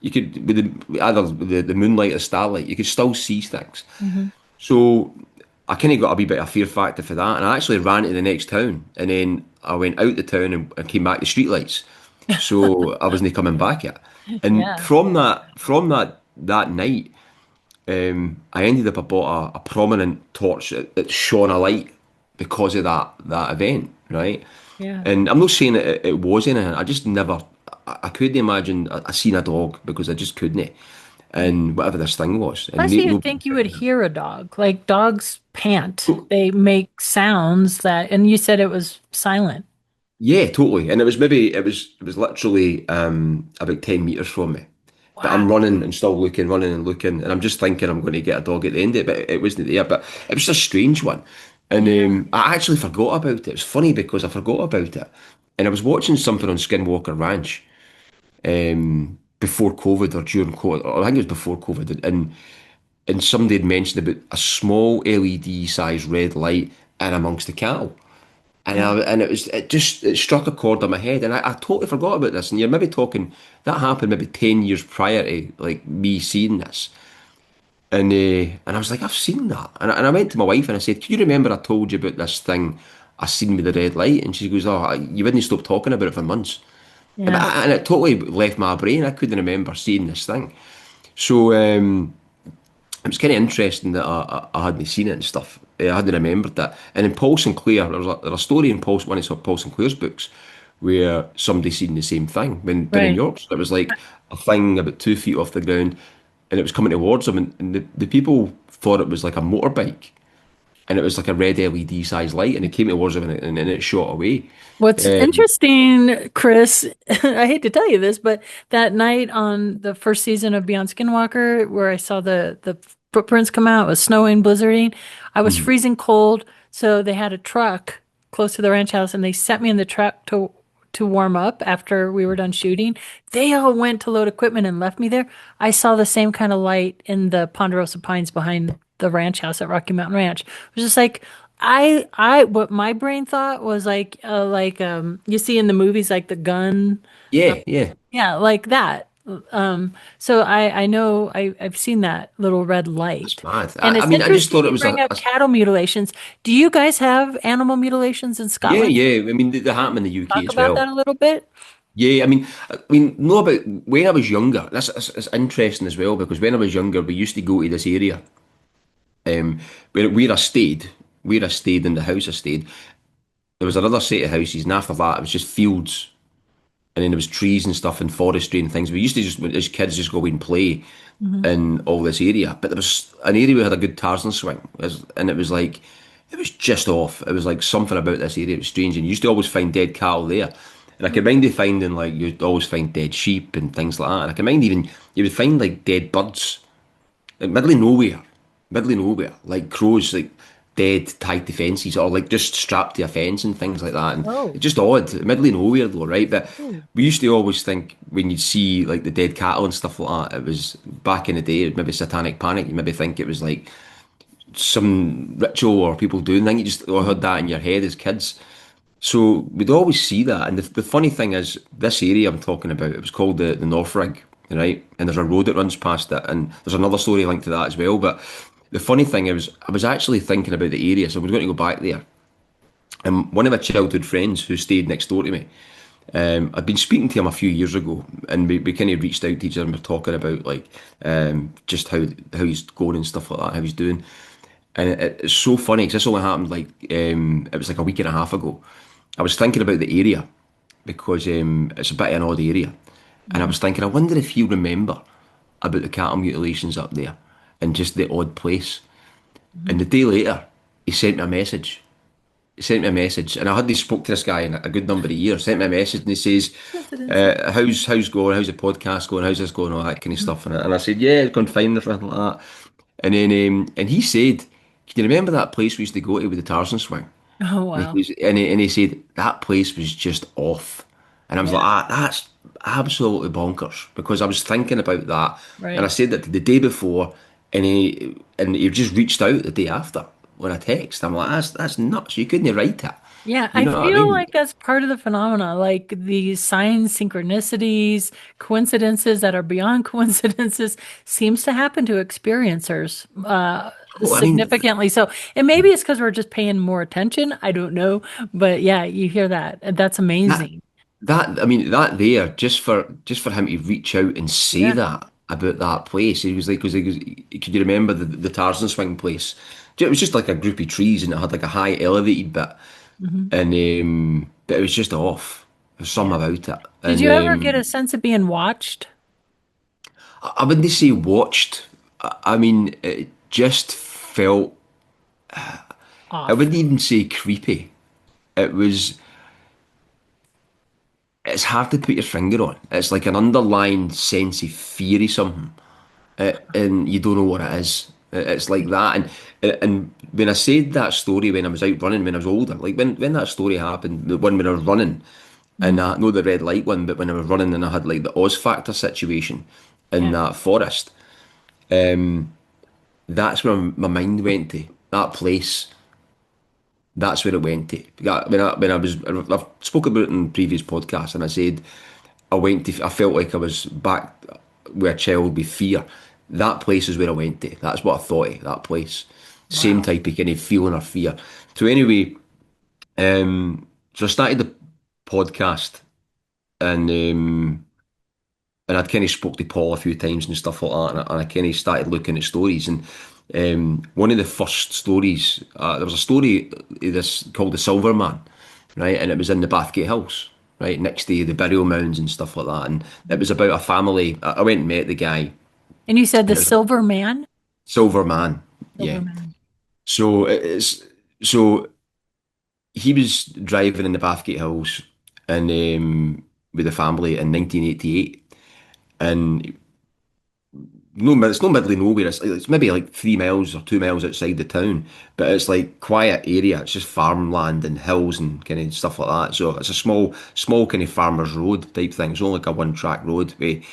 you could, either the moonlight or starlight, you could still see things. Hmm. So I kind of got a wee bit of fear factor for that. And I actually ran to the next town and then I went out the town and came back to streetlights. So I wasn't coming back yet. And Yeah. that night, I ended up I bought a prominent torch that shone a light because of that event, right? Yeah. And I'm not saying that it was anything. I just never, I couldn't imagine I seen a dog because I just couldn't. And whatever this thing was, and Plus, you'd nobody. think you would hear a dog. Like dogs pant. They make sounds that, and you said it was silent. Yeah, totally. And it was literally about 10 meters from me. But I'm Wow. running and still looking, running and looking, and I'm just thinking I'm going to get a dog at the end of it, but it wasn't there. But it was a strange one, and Yeah. I actually forgot about it. It was funny because I forgot about it, and I was watching something on Skinwalker Ranch before COVID or during COVID, or I think it was before COVID, and somebody had mentioned about a small LED sized red light in amongst the cattle. Yeah. And it struck a chord in my head, and I totally forgot about this. And you're maybe talking that happened maybe 10 years prior to like me seeing this, and I was like, I've seen that, and I went to my wife and I said, "Can you remember I told you about this thing I seen with the red light?" And she goes, "Oh, you wouldn't stop talking about it for months." Yeah. And it totally left my brain. I couldn't remember seeing this thing. So it was kind of interesting that I hadn't seen it and stuff. I hadn't remembered that. And in Paul Sinclair, there was a story in one of Paul Sinclair's books where somebody seen the same thing when they're in Right. York. So it was like a thing about 2 feet off the ground, and it was coming towards them, and the people thought it was like a motorbike, and it was like a red LED sized light, and it came towards them, and it shot away. What's Um, interesting, Chris, I hate to tell you this, but that night on the first season of Beyond Skinwalker, where I saw the footprints come out, it was snowing, blizzarding, I was mhm. freezing cold. So they had a truck close to the ranch house and they sent me in the truck to warm up after we were done shooting. They all went to load equipment and left me there. I saw the same kind of light in the Ponderosa Pines behind the ranch house at Rocky Mountain Ranch. It was just like what my brain thought was you see in the movies, like the gun. Yeah, yeah. Yeah, like that. So I know I've seen that little red That's light. mad. And I it's mean, I just interesting thought it you was bring up a cattle mutilations. Do you guys have animal mutilations in yeah, Scotland? yeah. I mean, they happen in the UK Talk as about that well. a little bit. Yeah, I mean, know about when I was younger. That's interesting as well because when I was younger, we used to go to this area, um, where I stayed, where I stayed in the house I stayed. There was another set of houses, and after that, it was just fields, and then there was trees and stuff and forestry and things. We used to just, as kids, just go away and play Hmm. in all this area. But there was an area where had a good Tarzan swing, and it was like it was just off. It was like something about this area. It was strange, and you used to always find dead cattle there. And I can mind you finding like you'd always find dead sheep and things like that. And I can mind even you would find like dead birds, like middle of nowhere, like crows, like dead tied to fences or like just strapped to a fence and things like that. And Oh. it's just odd, middle of nowhere though, right? But Ooh. we used to always think when you'd see like the dead cattle and stuff like that, it was back in the day, it was maybe satanic panic. You maybe think it was like some ritual or people doing things. You just all Mhm. had that in your head as kids. So we'd always see that. And the funny thing is, this area I'm talking about, it was called the North Rig, right? And there's a road that runs past it. And there's another story linked to that as well. But the funny thing is, I was actually thinking about the area. So we're going to go back there. And one of my childhood friends who stayed next door to me, I'd been speaking to him a few years ago, and we kind of reached out to each other and we're talking about like just how he's going and stuff like that, how he's doing. And it's so funny because this only happened like it was like a week and a half ago. I was thinking about the area because it's a bit of an odd area, and I Mhm. was thinking, I wonder if you remember about the cattle mutilations up there and just the odd place. And Mhm. the day later, he sent me a message. He sent me a message, and I hadn't spoke to this guy in a good number of years. Sent me a message, and he says, Coincidences. "How's going? How's the podcast going? How's this going? All that kind of Mhm. stuff." And I said, "Yeah, it's going fine, and everything like that." And then and he said, "Can you remember that place we used to go to with the Tarzan swing?" Oh, And wow. he said that place was just off, and I was like, Yeah, "Ah, that's absolutely bonkers," because I was thinking about that, and I right. said that the day before, and he just reached out the day after on a text. I'm like, "That's nuts! You couldn't write it." Yeah, You I know what I feel mean? like that's part of the phenomena, like these signs, synchronicities, coincidences that are beyond coincidences seems to happen to experiencers Oh, I mean, significantly. So, and maybe it's because we're just paying more attention. I don't know. But yeah, you hear that. And that's that amazing. I mean that there just for him to reach out and say Yeah. that about that place. He was like, because could you remember the Tarzan swing place? It was just like a group of trees and it had like a high elevated bit, Hmm. and but it was just off. There's Yeah. something about it, Did and you ever get a sense of being watched? I wouldn't say watched. I mean, it just felt. I Off. wouldn't even say creepy. It was. It's hard to put your finger on. It's like an underlying sense of fear of something, and you don't know what it is. It's like that, and when I said that story when I was out running when I was older, like when that story happened, the one when I was running, and Mhm. I know the red light one, but when I was running and I had like the Oz Factor situation in Yeah. that forest, that's where my mind went to that place. That's where it went to. When I was, I've spoken about it in previous podcasts, and I said I went to. I felt like I was back with a child with fear. That place is where I went to. That's what I thought of that place. Same Wow. type of kind of feeling or fear. So anyway, so I started the podcast, and I'd kind of spoke to Paul a few times and stuff like that, and I kind of started looking at stories. And one of the first stories, there was a story this called the Silver Man, right? And it was in the Bathgate house, right, next to the burial mounds and stuff like that. And it Mhm. was about a family. I went and met the guy, And you said the and it was a Silver Man? Silver Man, Silver yeah. Man. So so he was driving in the Bathgate house and with the family in 1988, and no, it's not middle of nowhere. It's maybe like 3 miles or 2 miles outside the town, but it's like quiet area. It's just farmland and hills and kind of stuff like that. So it's a small kind of farmer's road type thing. It's only like a one-track road with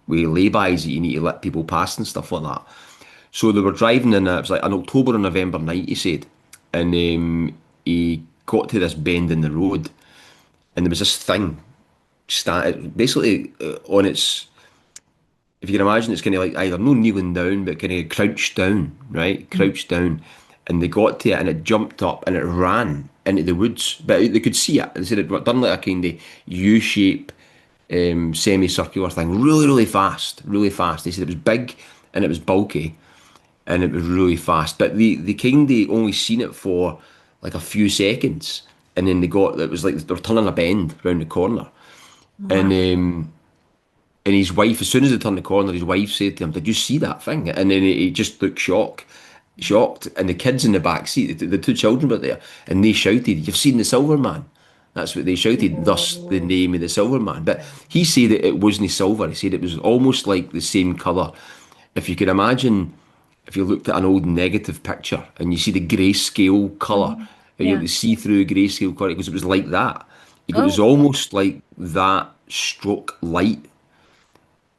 laybys that you need to let people pass and stuff like that. So they were driving in. It was like an October or November night, he said, and he got to this bend in the road, and there was this thing basically on its, if you can imagine, it's kind of like either no kneeling down, but kind of crouched down, right? Crouched down. And they got to it and it jumped up and it ran into the woods. But they could see it. They said it done like a kind of U shape, semicircular thing really, really fast, really fast. They said it was big and it was bulky and it was really fast. But they kind of only seen it for like a few seconds. And then it was like they were turning a bend round the corner. And Wow. and his wife, as soon as they turned the corner, his wife said to him, "Did you see that thing?" And then he just looked shocked. And the kids in the back seat, the two children were there, and they shouted, "You've seen the Silver Man!" That's what they shouted, thus the Whoa. name of the Silver Man. But he said that it wasn't silver. He said it was almost like the same colour. If you could imagine, if you looked at an old negative picture and you see the grayscale colour, Mhm. the Yeah. see-through grayscale colour, because it was like that. It was Oh, almost like that stroke light.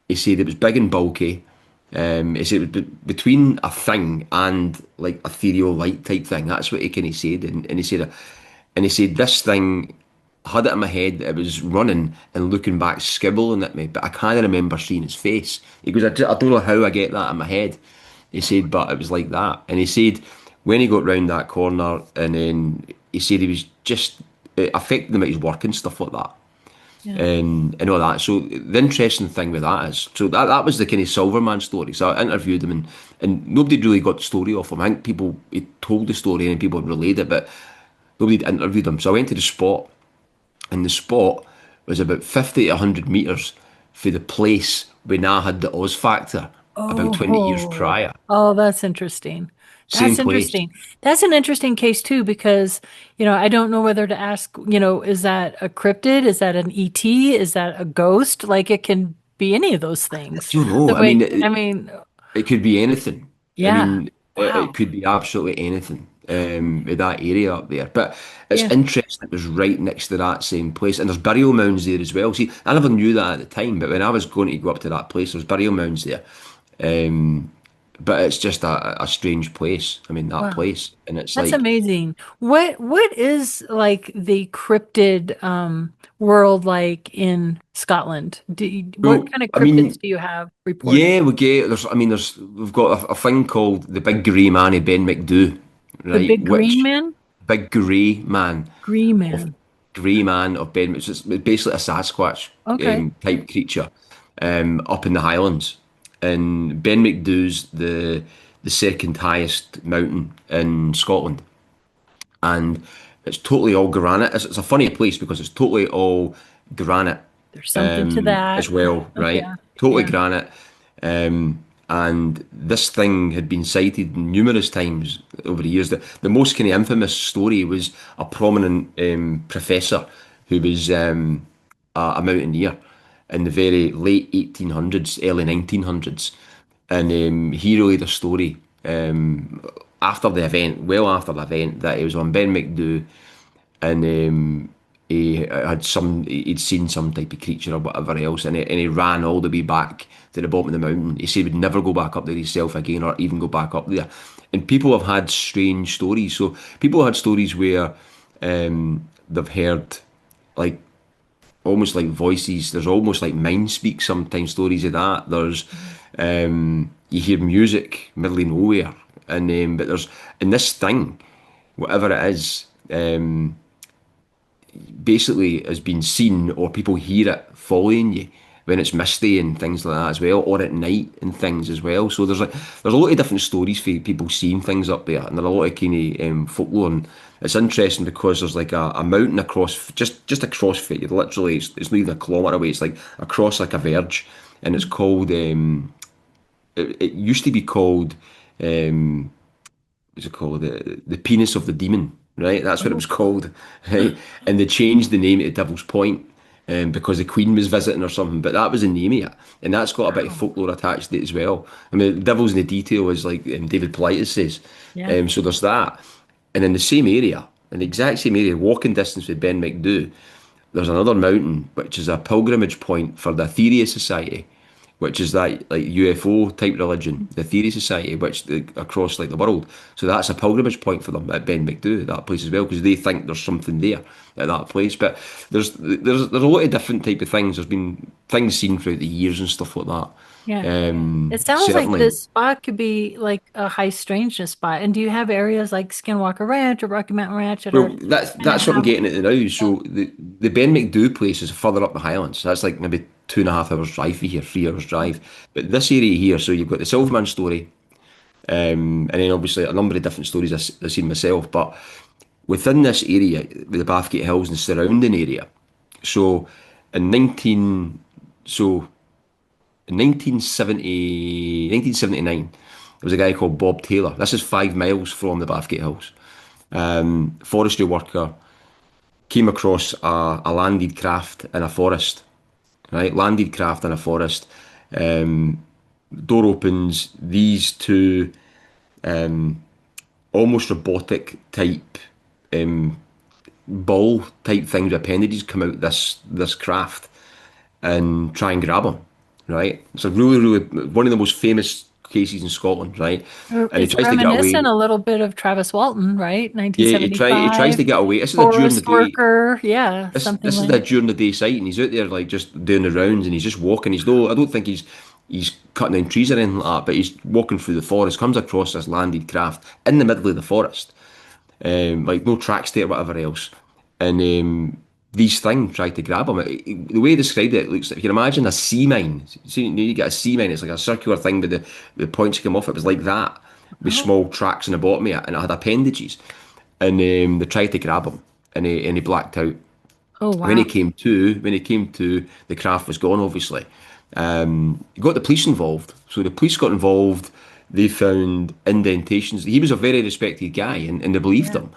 He said it was big and bulky. He said it was between a thing and like ethereal light type thing. That's what he kind of said. And he said this thing had it in my head that it was running and looking back, skibbling at me, but I can't remember seeing his face. He goes, I don't know how I get that in my head. He said, but it was like that. And he said when he got round that corner, and then he said he was just it affected him at his work and stuff like that yeah. and all that. So the interesting thing with that is, so that was the kind of Silverman story. So I interviewed him, and nobody really got the story off him. I think people he told the story and people relayed it, but nobody interviewed him. So I went to the spot, and the spot was about 50 to 100 metres for the place when I had the Oz Factor about 20 years Oh, prior. oh, that's interesting. Same That's place. interesting. That's an interesting case too, because, I don't know whether to ask, is that a cryptid? Is that an ET? Is that a ghost? Like it can be any of those I things. don't know. The I mean, way, I it, mean, It could be anything. I yeah. mean, it Wow. could be absolutely anything with that area up there. But it's Yeah. interesting. It was right next to that same place, and there's burial mounds there as well. See, I never knew that at the time, but when I was going to go up to that place, there's burial mounds there. Um, but it's just a strange place. I mean, that Wow. place, and it's That's like, amazing. What is like the cryptid world like in Scotland? What well, kind of I cryptids mean, do you have reported? yeah, we get there's. I mean, we've got a thing called the Big Grey Man of Ben MacDhui, The right? big green Which man? Big Grey Man. Green Of man. grey man of Ben. It's basically a Sasquatch Okay. type creature up in the Highlands. And Ben MacDhu's the second highest mountain in Scotland, and it's totally all granite. It's a funny place because it's totally all granite There's something to as that. well, right? Yeah. Totally Yeah. granite. And this thing had been cited numerous times over the years. The most kind of infamous story was a prominent professor who was a mountaineer in the very late 1800s, early 1900s. And he relayed a story after the event, well after the event, that he was on Ben MacDhui and he'd seen some type of creature or whatever else, and he ran all the way back to the bottom of the mountain. He said he'd never go back up there himself again, or even go back up there. And people have had strange stories. So people had stories where they've heard like almost like voices. There's almost like mind speak sometimes stories of that. There's you hear music middle of nowhere, and but there's in this thing, whatever it is. Basically has been seen or people hear it following you when it's misty and things like that as well, or at night and things as well. So there's a lot of different stories for people seeing things up there, and there are a lot of kind of folklore. And it's interesting because there's like a mountain across just across from it. Literally, it's not even a kilometre away. It's like across like a verge, and it's called. It used to be called. Um, what's it called? The penis of the demon, right? That's what it was Oh, called, right? And they changed the name to Devil's Point because the Queen was visiting or something. But that was the name of it, and that's got a bit of Wow. folklore attached to it as well. I mean, the devil's in the detail, as like David Politis says. Yeah. So there's that, and in the same area, in the exact same area, walking distance with Ben MacDhui, there's another mountain which is a pilgrimage point for the Theory Society, which is that like UFO type religion, the Theory Society, which across like the world. So that's a pilgrimage point for them at Ben MacDhui, that place as well, because they think there's something there at that place. But there's a lot of different type of things. There's been things seen throughout the years and stuff like that. Yeah. It sounds like Certainly. this spot could be like a high strangeness spot. And do you have areas like Skinwalker Ranch or Rocky Mountain Ranch that Well, are kind of that's what I'm have? getting at now. Yeah. So the Ben MacDhui place is further up the Highlands. So that's like maybe 2.5 hours drive for here, 3 hours drive. But this area here, so you've got the Silverman story, and then obviously a number of different stories I've seen myself. But within this area, with the Bathgate Hills and surrounding area, so in 19 so in 1979, there was a guy called Bob Taylor. This is 5 miles from the Bathgate Hills. Forestry worker came across a landed craft in a forest, right? Landed craft in a forest. Um, Door opens. These two almost robotic type ball type things with appendages come out this craft and try and grab him, right? It's a really one of the most famous cases in Scotland, right? And he It's tries to get reminiscent away. a little bit of Travis Walton, right? Yeah, he tries 1975, to get away. This is a during the forest day. worker. Yeah, This something this is like. the during the day sight, and he's out there like just doing the rounds, and he's just walking. He's no, I don't think he's cutting down trees or anything like that, but he's walking through the forest. Comes across this landed craft in the middle of the forest, like no tracks there or whatever else, and these things try to grab him. The way he described it, it looks like, if you can imagine a sea mine. See, you get a sea mine. It's like a circular thing, but the points come off. It was like that with Oh, small tracks in the bottom of it, and it had appendages, and they tried to grab him, and he blacked out. oh When wow. he came to, the craft was gone. Obviously, he got the police involved. So the police got involved. They found indentations. He was a very respected guy, and they believed Yeah. him.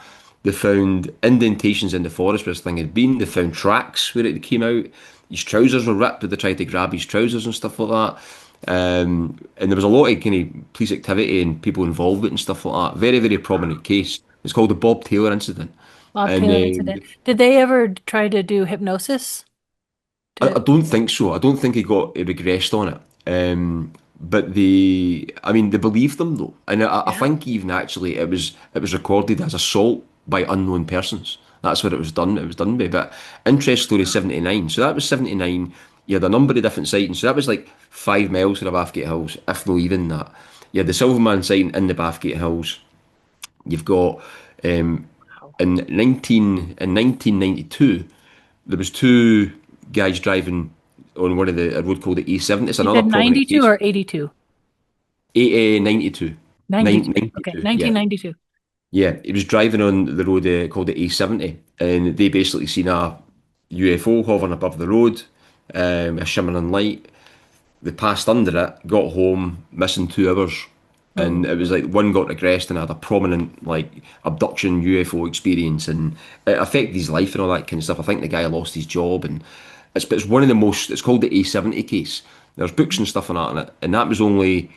They found indentations in the forest where this thing had been. They found tracks where it came out. His trousers were ripped, but they tried to grab his trousers and stuff like that. And there was a lot of kind of police activity and people involved with it and stuff like that. Very, very prominent case. It's called the Bob Taylor incident. Bob And Taylor incident. Did they ever try to do hypnosis? I To don't think so. I don't think he regressed on it. But I mean, they believed them though, and I yeah. think even actually it was recorded as assault by unknown persons. That's what it was done. It was done by. But interest story 79. So that was 79. You had a number of different sightings. So that was like 5 miles from the Bathgate Hills, if not even that. You had the Silverman sighting in the Bathgate Hills. You've got Wow. in 1992 there was two guys driving on one of a road called the A70. It's You another said prominent 92 case. or 82? 92. 92. Okay, 92. Yeah. 1992. Yeah. He was driving on the road called the A70, and they basically seen a UFO hovering above the road, a shimmering light. They passed under it, got home, missing 2 hours. And Oh, it was like one got regressed and had a prominent like abduction UFO experience, and it affected his life and all that kind of stuff. I think the guy lost his job, and it's one of the most. It's called the A70 case. There's books and stuff on that in it, and that was only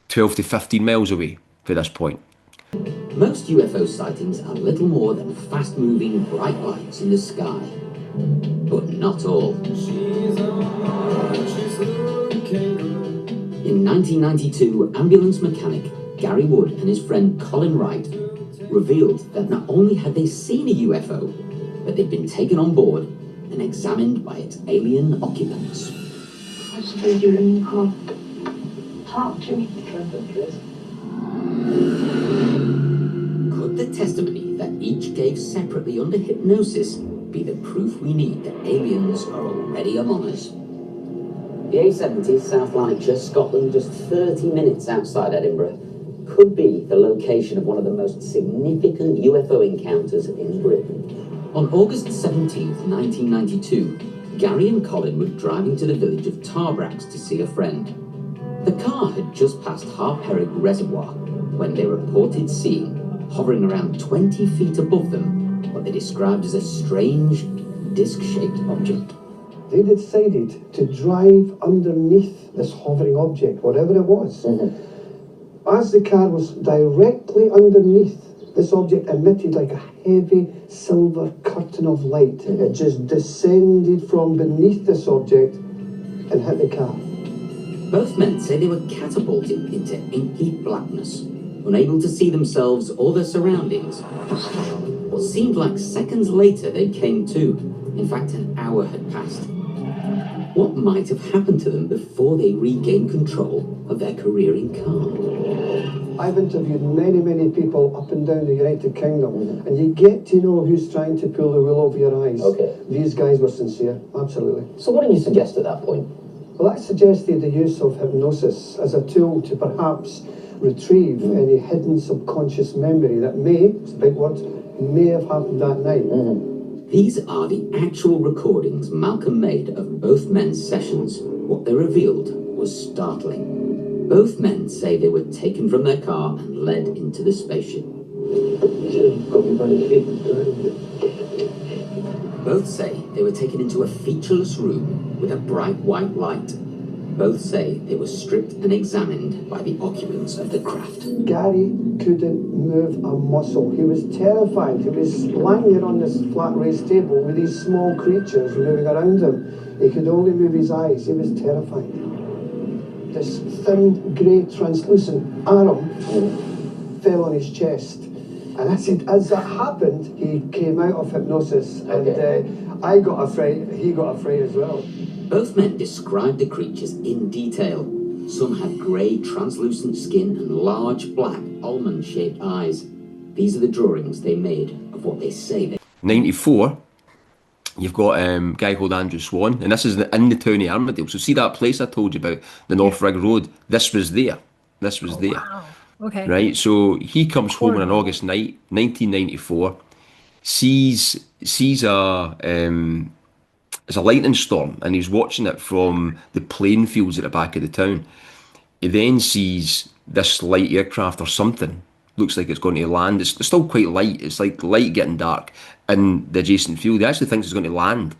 12 to 15 miles away for this point. Most UFO sightings are little more than fast-moving bright lights in the sky. But not all. In 1992, ambulance mechanic Gary Wood and his friend Colin Wright revealed that not only had they seen a UFO, but they'd been taken on board and examined by its alien occupants. I suppose you're in half talk to me. Could the testimony that each gave separately under hypnosis be the proof we need that aliens are already among us? The A70, South Lanarkshire, Scotland, just 30 minutes outside Edinburgh, could be the location of one of the most significant UFO encounters in Britain. On August 17th, 1992, Gary and Colin were driving to the village of Tarbrax to see a friend. The car had just passed Harperig Reservoir when they reported seeing, hovering around 20 feet above them, what they described as a strange, disc-shaped object. they decided to drive underneath this hovering object, whatever it was. As the car was directly underneath, this object emitted like a heavy silver curtain of light. It just descended from beneath this object and hit the car. Both men say they were catapulted into inky blackness, unable to see themselves or their surroundings. What seemed like seconds later they came to. In fact, an hour had passed. What might have happened to them before they regained control of their careering car? I've interviewed many people up and down the United Kingdom, and you get to know who's trying to pull the wool over your eyes. Okay. These guys were sincere, absolutely. So what did you suggest at that point? Well, I suggested the use of hypnosis as a tool to perhaps retrieve any hidden subconscious memory that may, it's a big word, may have happened that night. These are the actual recordings Malcolm made of both men's sessions. What they revealed was startling. Both men say they were taken from their car and led into the spaceship. Both say they were taken into a featureless room with a bright white light. Both say they were stripped and examined by the occupants of the craft. Gary couldn't move a muscle. He was terrified. He was lying there on this flat raised table with these small creatures moving around him. He could only move his eyes. He was terrified. This thin, grey, translucent arm fell on his chest. And as that happened, he came out of hypnosis, and I got afraid, he got afraid as well. Both men described the creatures in detail. Some had grey, translucent skin and large, black, almond-shaped eyes. These are the drawings they made of what they say they... 94, you've got a guy called Andrew Swan, and this is in the town of Armadale. So see that place I told you about, the North Rig Road? This was there. This was there. Wow. Okay. Right, so he comes home on an August night, 1994, sees it's a lightning storm, and he's watching it from the playing fields at the back of the town. He then sees this light aircraft or something, looks like it's going to land. It's still quite light. It's like light getting dark in the adjacent field. He actually thinks it's going to land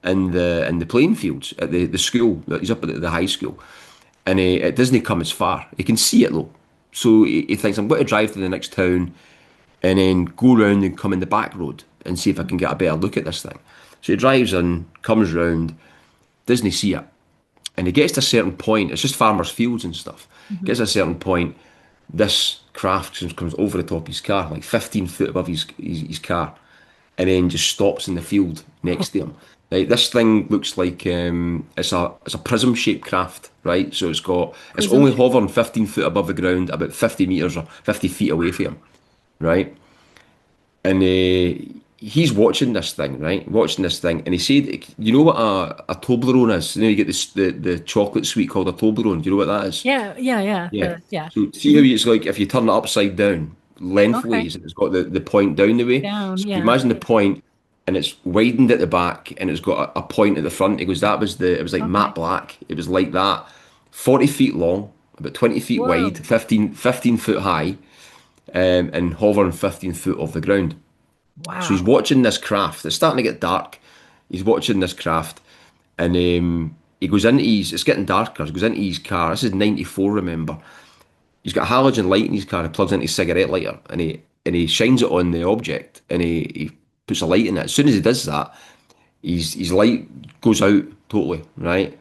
in the playing fields at the school. He's up at the high school, and it doesn't come as far. He can see it though. So he thinks, I'm going to drive to the next town and then go round and come in the back road and see if I can get a better look at this thing. So he drives in, comes round, doesn't see it. And he gets to a certain point, it's just farmers' fields and stuff. Gets to a certain point, this craft comes over the top of his car, like 15 foot above his car, and then just stops in the field next to him. Like, this thing looks like it's a prism-shaped craft, right? So it's only hovering 15 foot above the ground, about 50 metres or 50 feet away from him, right? And he's watching this thing, right? And he said, you know what a Toblerone is? You know, you get the chocolate sweet called a Toblerone. Do you know what that is? Yeah. So see how it's like if you turn it upside down, lengthways, and it's got the point down the way. Down, so yeah. Imagine the point, and it's widened at the back, and it's got a point at the front. He goes, it was like matte black. It was like that, 40 feet long, about 20 feet wide, 15 foot high, and hovering 15 foot off the ground. Wow. So he's watching this craft. It's starting to get dark. He's watching this craft, and he goes into it's getting darker. He goes into his car. This is 94, remember. He's got a halogen light in his car. He plugs into his cigarette lighter, and he shines it on the object, and he puts a light in it. As soon as he does that, his light goes out totally, right?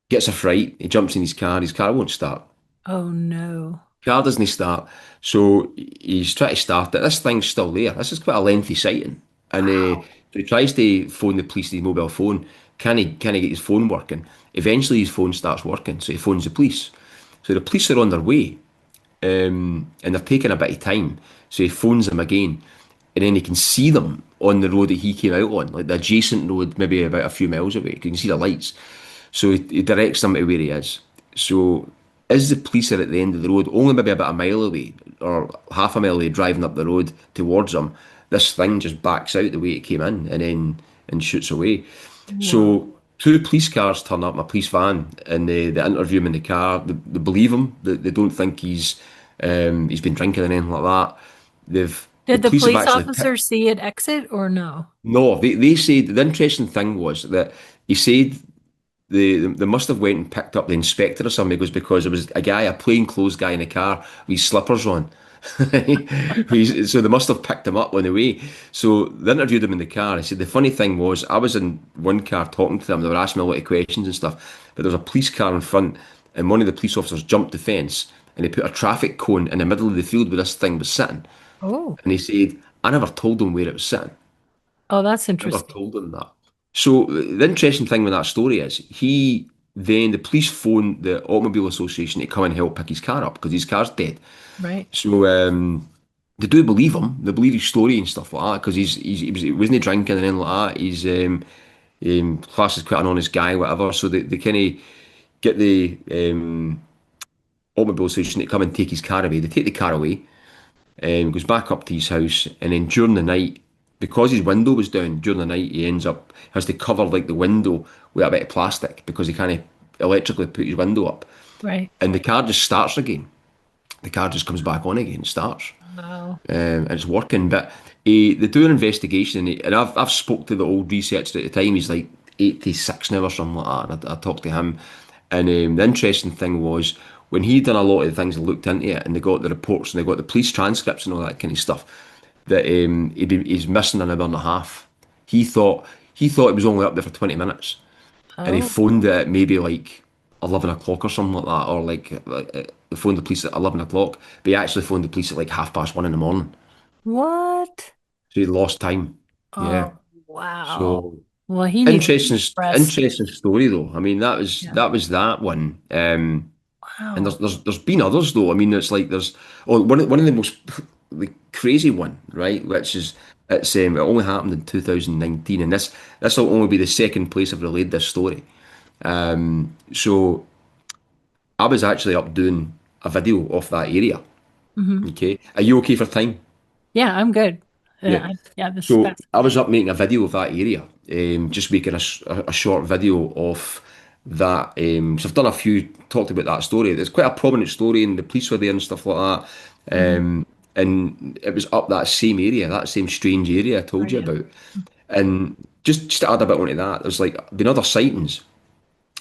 Gets a fright. He jumps in his car won't start. Oh no. Car doesn't start, so he's trying to start it. This thing's still there. This is quite a lengthy sighting, and so he tries to phone the police with his mobile phone. Can he get his phone working? Eventually, his phone starts working, so he phones the police. So the police are on their way, and they're taking a bit of time. So he phones them again, and then he can see them on the road that he came out on, like the adjacent road, maybe about a few miles away. You can see the lights. So he directs them to where he is. So as the police are at the end of the road, only maybe about a mile away, or half a mile away, driving up the road towards them, this thing just backs out the way it came in and shoots away. Yeah. So 2 police cars turn up, a police van, and they interview him in the car. They believe him. They don't think he's been drinking or anything like that. Did the police officers see it exit or no? No, they said the interesting thing was that he said they must have went and picked up the inspector or something. He goes, because there was a plainclothes guy in the car with his slippers on. So they must have picked him up on the way. So they interviewed him in the car. I said the funny thing was I was in one car talking to them. They were asking me a lot of questions and stuff. But there was a police car in front, and one of the police officers jumped the fence and they put a traffic cone in the middle of the field where this thing was sitting. Oh, And he said, I never told them where it was sitting. oh, that's Never interesting. told them that. So the interesting thing with that story is the police phoned the Automobile Association to come and help pick his car up because his car's dead. Right. So they do believe him. They believe his story and stuff like that because he wasn't drinking and anything like that. He's classed as quite an honest guy, whatever. So they kind of get the Automobile Association to come and take his car away. They take the car away. Goes back up to his house, and then during the night, because his window was down, during the night he has to cover like the window with a bit of plastic because he can't electrically put his window up, Right. and the car just starts again. The car just comes back on again and starts, Wow. and it's working. But they do an investigation, and I've spoke to the old researcher at the time. He's like 86 now or something like that. And I talked to him, and the interesting thing was when he'd done a lot of the things and looked into it, and they got the reports and they got the police transcripts and all that kind of stuff, that he's missing an hour and a half. He thought it was only up there for 20 minutes, and he Oh, phoned it at maybe like 11 o'clock or something like that, or they phoned the police at 11 o'clock, but he actually phoned the police at like 1:30 in the morning. what? So he lost time. Yeah. Oh, wow. So Well, he needs interesting, rest. interesting story though. I mean, that was Yeah. that one. And Wow. there's been others though. I mean, it's like there's one of the most the crazy one, right? Which is it only happened in 2019, and this will only be the second place I've relayed this story. So I was actually up doing a video of that area. Hmm. Okay, are you okay for time? Yeah, I'm good. Yeah. Yeah, this is So fast. I was up making a video of that area, just making a short video of that. So I've done a few, talked about that story. It's quite a prominent story, and the police were there and stuff like that. Hmm. And it was up that same area, that same strange area I Oh, told you yeah. about. And just to add a bit onto that, there's like been other sightings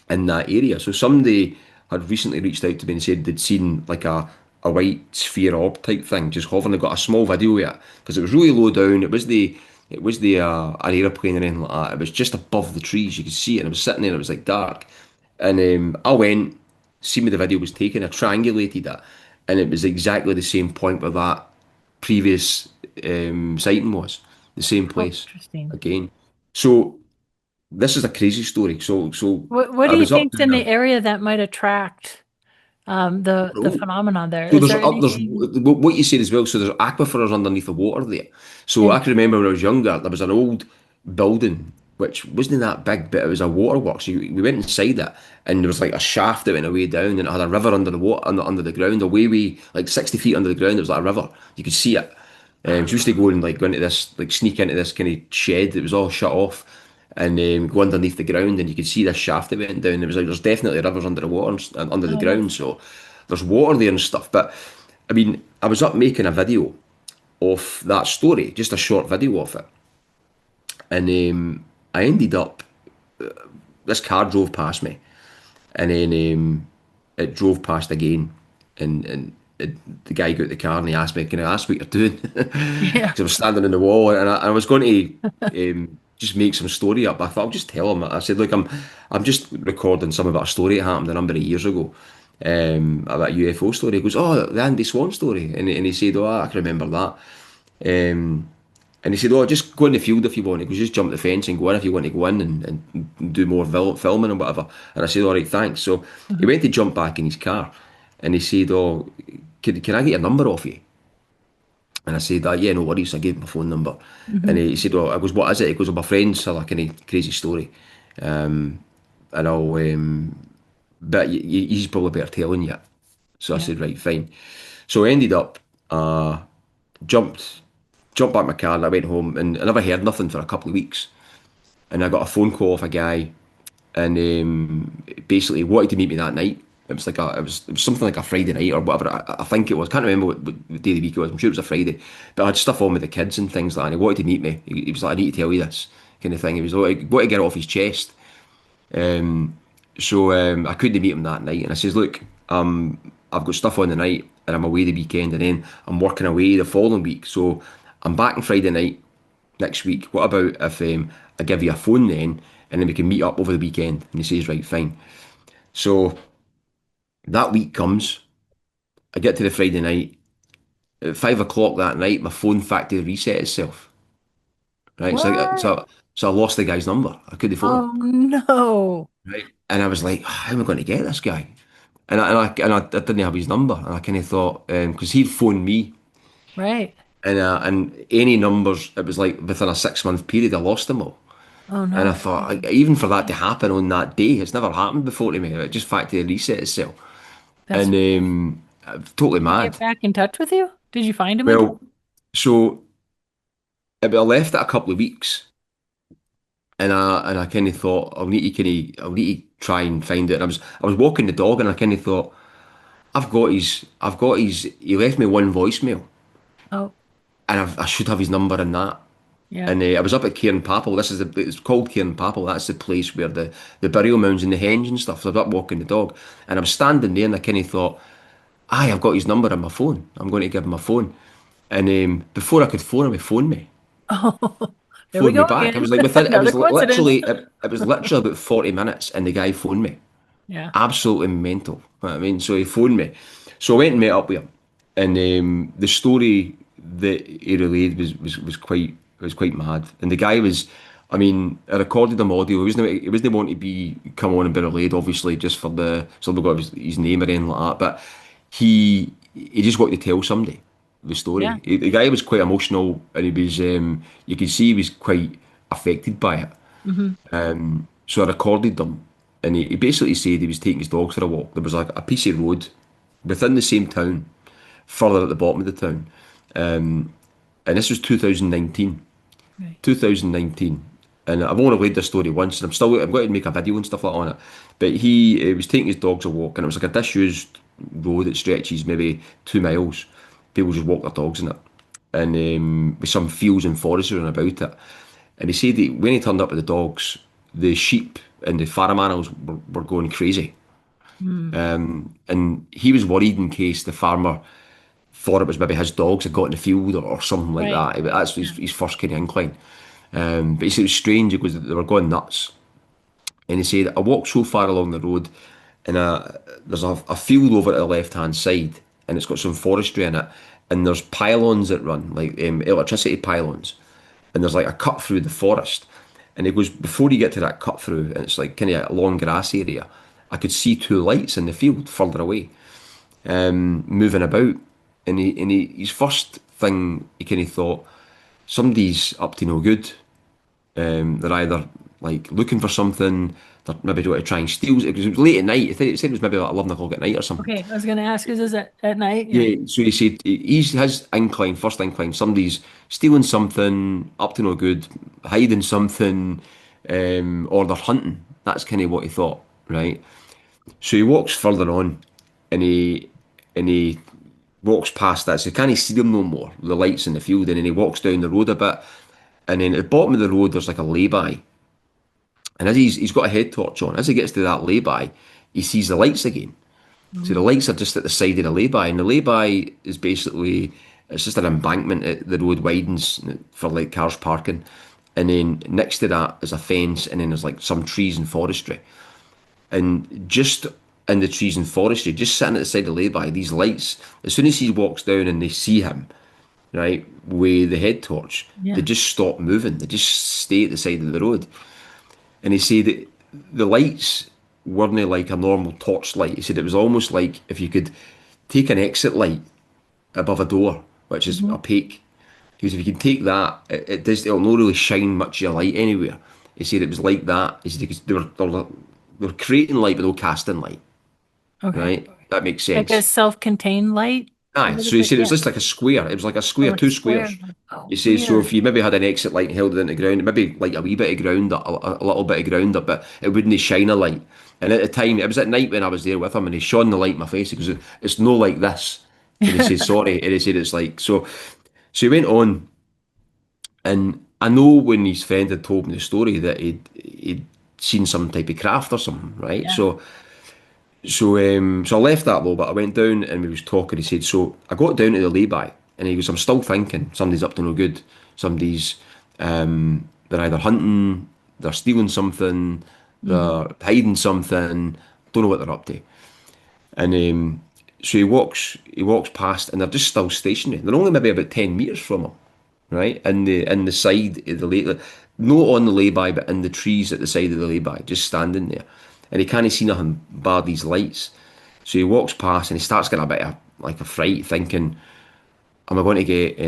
in that area. So somebody had recently reached out to me and said they'd seen like a white sphere orb type thing just hovering. They got a small video of it because it was really low down. It was the an aeroplane or anything like that. It was just above the trees. You could see it, and it was sitting there. It was like dark. And I went, seen where the video was taken. I triangulated it, and it was exactly the same point where that previous sighting was. The same Oh, place interesting. again. So this is a crazy story. So What I do you was up think's in there. the area that might attract the No. phenomenon there? So Is there there's anything? what you said as well. So there's aquifers underneath the water there. So I And can remember when I was younger, there was an old building which wasn't that big, but it was a waterworks. We went inside it, and there was like a shaft that went away down, and it had a river under the water, under the ground, away like 60 feet under the ground. There was like a river. You could see it. So we used to go and like go into this, like sneak into this kind of shed that was all shut off, and go underneath the ground, and you could see this shaft that went down. It was like there's definitely rivers under the water and under the oh, ground. So there's water there and stuff. But I mean, I was up making a video of that story, just a short video of it, and I ended up. This car drove past me, and then it drove past again, and the guy got out the car and he asked me, "Can I ask what you're doing?" yeah. Because I was standing in the wall, and I was going to just make some story up. I thought I'll just tell him. I said, "Look, I'm just recording some about a story that happened a number of years ago, about a UFO story." He goes, "Oh, the Andy Swan story," and he said, "Oh, I can remember that." Um, and he said, "Oh, just go in the field if you want." He goes, "Just jump the fence and go in if you want to go in and do more filming and whatever." And I said, "All right, thanks." So he Hmm. went to jump back in his car, and he said, "Oh, can I get your number off you?" And I said, "Yeah, no worries." I gave him my phone number, and Hmm. he said, "Oh," I goes, "What is it?" He goes, "Oh, my friend's a kind of crazy story, and I'll, but he's probably better telling you." So I Yeah. said, "Right, fine." So I ended up jumped jumped back in my car, and I went home, and I never heard nothing for a couple of weeks. And I got a phone call off a guy, and basically wanted to meet me that night. It was something like a Friday night or whatever. I think it was. Can't remember what day of the week it was. I'm sure it was a Friday. But I had stuff on with the kids and things like that. And he wanted to meet me. He was like, "I need to tell you this," kind of thing. He was like, wanted to get it off his chest. So I couldn't meet him that night, and I says, "Look, I've got stuff on the night, and I'm away the weekend, and then I'm working away the following week. So I'm back on Friday night next week. What about if I give you a phone then, and then we can meet up over the weekend?" And he says, "Right, fine." So that week comes. I get to the Friday night. At 5 o'clock that night, my phone factory reset itself. Right, What? so I lost the guy's number. I couldn't phone him. Oh no. Right, and I was like, "How am I going to get this guy?" And I didn't have his number, and I kind of thought because he'd phoned me, Right. and any numbers, it was like within a 6 month period, I lost them all. Oh And I no. thought, even for that to happen on that day, it's never happened before to me. It just factory reset itself, That's and totally Did he get mad. back in touch with you? Did you find him again? Well, so I left it a couple of weeks, and I kind of thought I'll need to try and find it. And I was walking the dog, and I kind of thought I've got his. He left me one voicemail, Oh, and I should have his number in that. yeah. And I was up at Cairnpapel. It's called Cairnpapel. That's the place where the burial mounds and the henge and stuff. So I was up walking the dog, and I was standing there, and I kind of thought, "Aye, I've got his number on my phone. I'm going to give him a phone." And before I could phone him, he phoned me. Oh, there we Phoned me go back. I again. was like, within it Another was coincidence. literally about 40 minutes, and the guy phoned me. Yeah. Absolutely mental. You know what I mean, so he phoned me. So I went and met up with him, and the story that he relayed was quite mad. And the guy was, I mean, I recorded him audio. He wasn't wanting to be come on and be relayed, obviously, just for the somebody got his name or anything like that. But he just wanted to tell somebody the Yeah. story. The guy was quite emotional, and he was you could see he was quite affected by it. Hmm. So I recorded them, and he basically said he was taking his dogs for a walk. There was like a piece of road within the same town, further at the bottom of the town, and this was 2019. Right. 2019, and I've only read this story once, and I'm going to make a video and stuff like that on it. But he was taking his dogs a walk, and it was like a disused road that stretches maybe 2 miles. People just walk their dogs in it, and with some fields and forests around about it. And he said that when he turned up with the dogs, the sheep and the farm animals were going crazy. Mm. And he was worried in case the farmer thought it was maybe his dogs had got in the field or something like Right. that. That's Yeah. his first kind of incline. But he said it was strange because they were going nuts. And he said, I walked so far along the road, and there's a field over at the left hand side, and it's got some forestry in it, and there's pylons that run, like electricity pylons, and there's like a cut through the forest. And he goes, before you get to that cut through, and it's like kind of a long grass area, I could see two lights in the field further away, moving about. His first thing, he kind of thought, somebody's up to no good. They're either like looking for something, they're maybe going to try and steal it because it was late at night. It said it was maybe like 11 o'clock at night or something. Okay. I was going to ask, is this at night? Yeah. Yeah, so he said his incline, first incline, somebody's stealing something, up to no good, hiding something, or they're hunting. That's kind of what he thought, right? So he walks further on, and he walks past that, so he can't see them no more, the lights in the field, and then he walks down the road a bit, and then at the bottom of the road there's like a lay-by, and as he's got a head torch on, as he gets to that lay-by, he sees the lights again. So the Mm. lights are just at the side of the lay-by, and the lay-by is basically, it's just an embankment. The road widens for like cars parking, and then next to that is a fence, and then there's like some trees and forestry, and just in the trees and forestry, just sitting at the side of the lay-by, these lights. As soon as he walks down and they see him, right, with the head torch, they Yeah. just stop moving. They just stay at the side of the road. And he said that the lights weren't like a normal torch light. He said it was almost like if you could take an exit light above a door, which is Hmm. opaque. He said if you can take that, it'll not really shine much of your light anywhere. He said it was like that. He said because they were creating light, but they were casting light. Okay. Right? That makes Like a sense. self-contained light? Is Aye, what so it he is? said it was Yeah. just like a square. It was like a Oh, square, like a two square. squares. Oh, He says so if weird. you maybe had an exit light and held it into the ground, it maybe like a wee bit of ground, a little bit of ground up, but it wouldn't shine a light. And at the time, it was at night when I was there with him, and he shone the light in my face because it's no like this. And he said sorry, and he said it's like so. So he went on, and I know when his friend had told me the story that seen some type of craft or something, right? Yeah. So I left that little bit. I went down and we was talking. He said, so I got down to the lay-by and he goes, I'm still thinking somebody's up to no good. Somebody's, they're either hunting, they're stealing something, Hmm. they're hiding something, don't know what they're up to. And so he walks past and they're just still stationary. They're only maybe about 10 metres from him, right? In the side of the lay, not on the lay-by, but in the trees at the side of the lay-by, just standing there. And he can't see nothing bar these lights. So he walks past and he starts getting a bit of like a fright, thinking, am I going to get,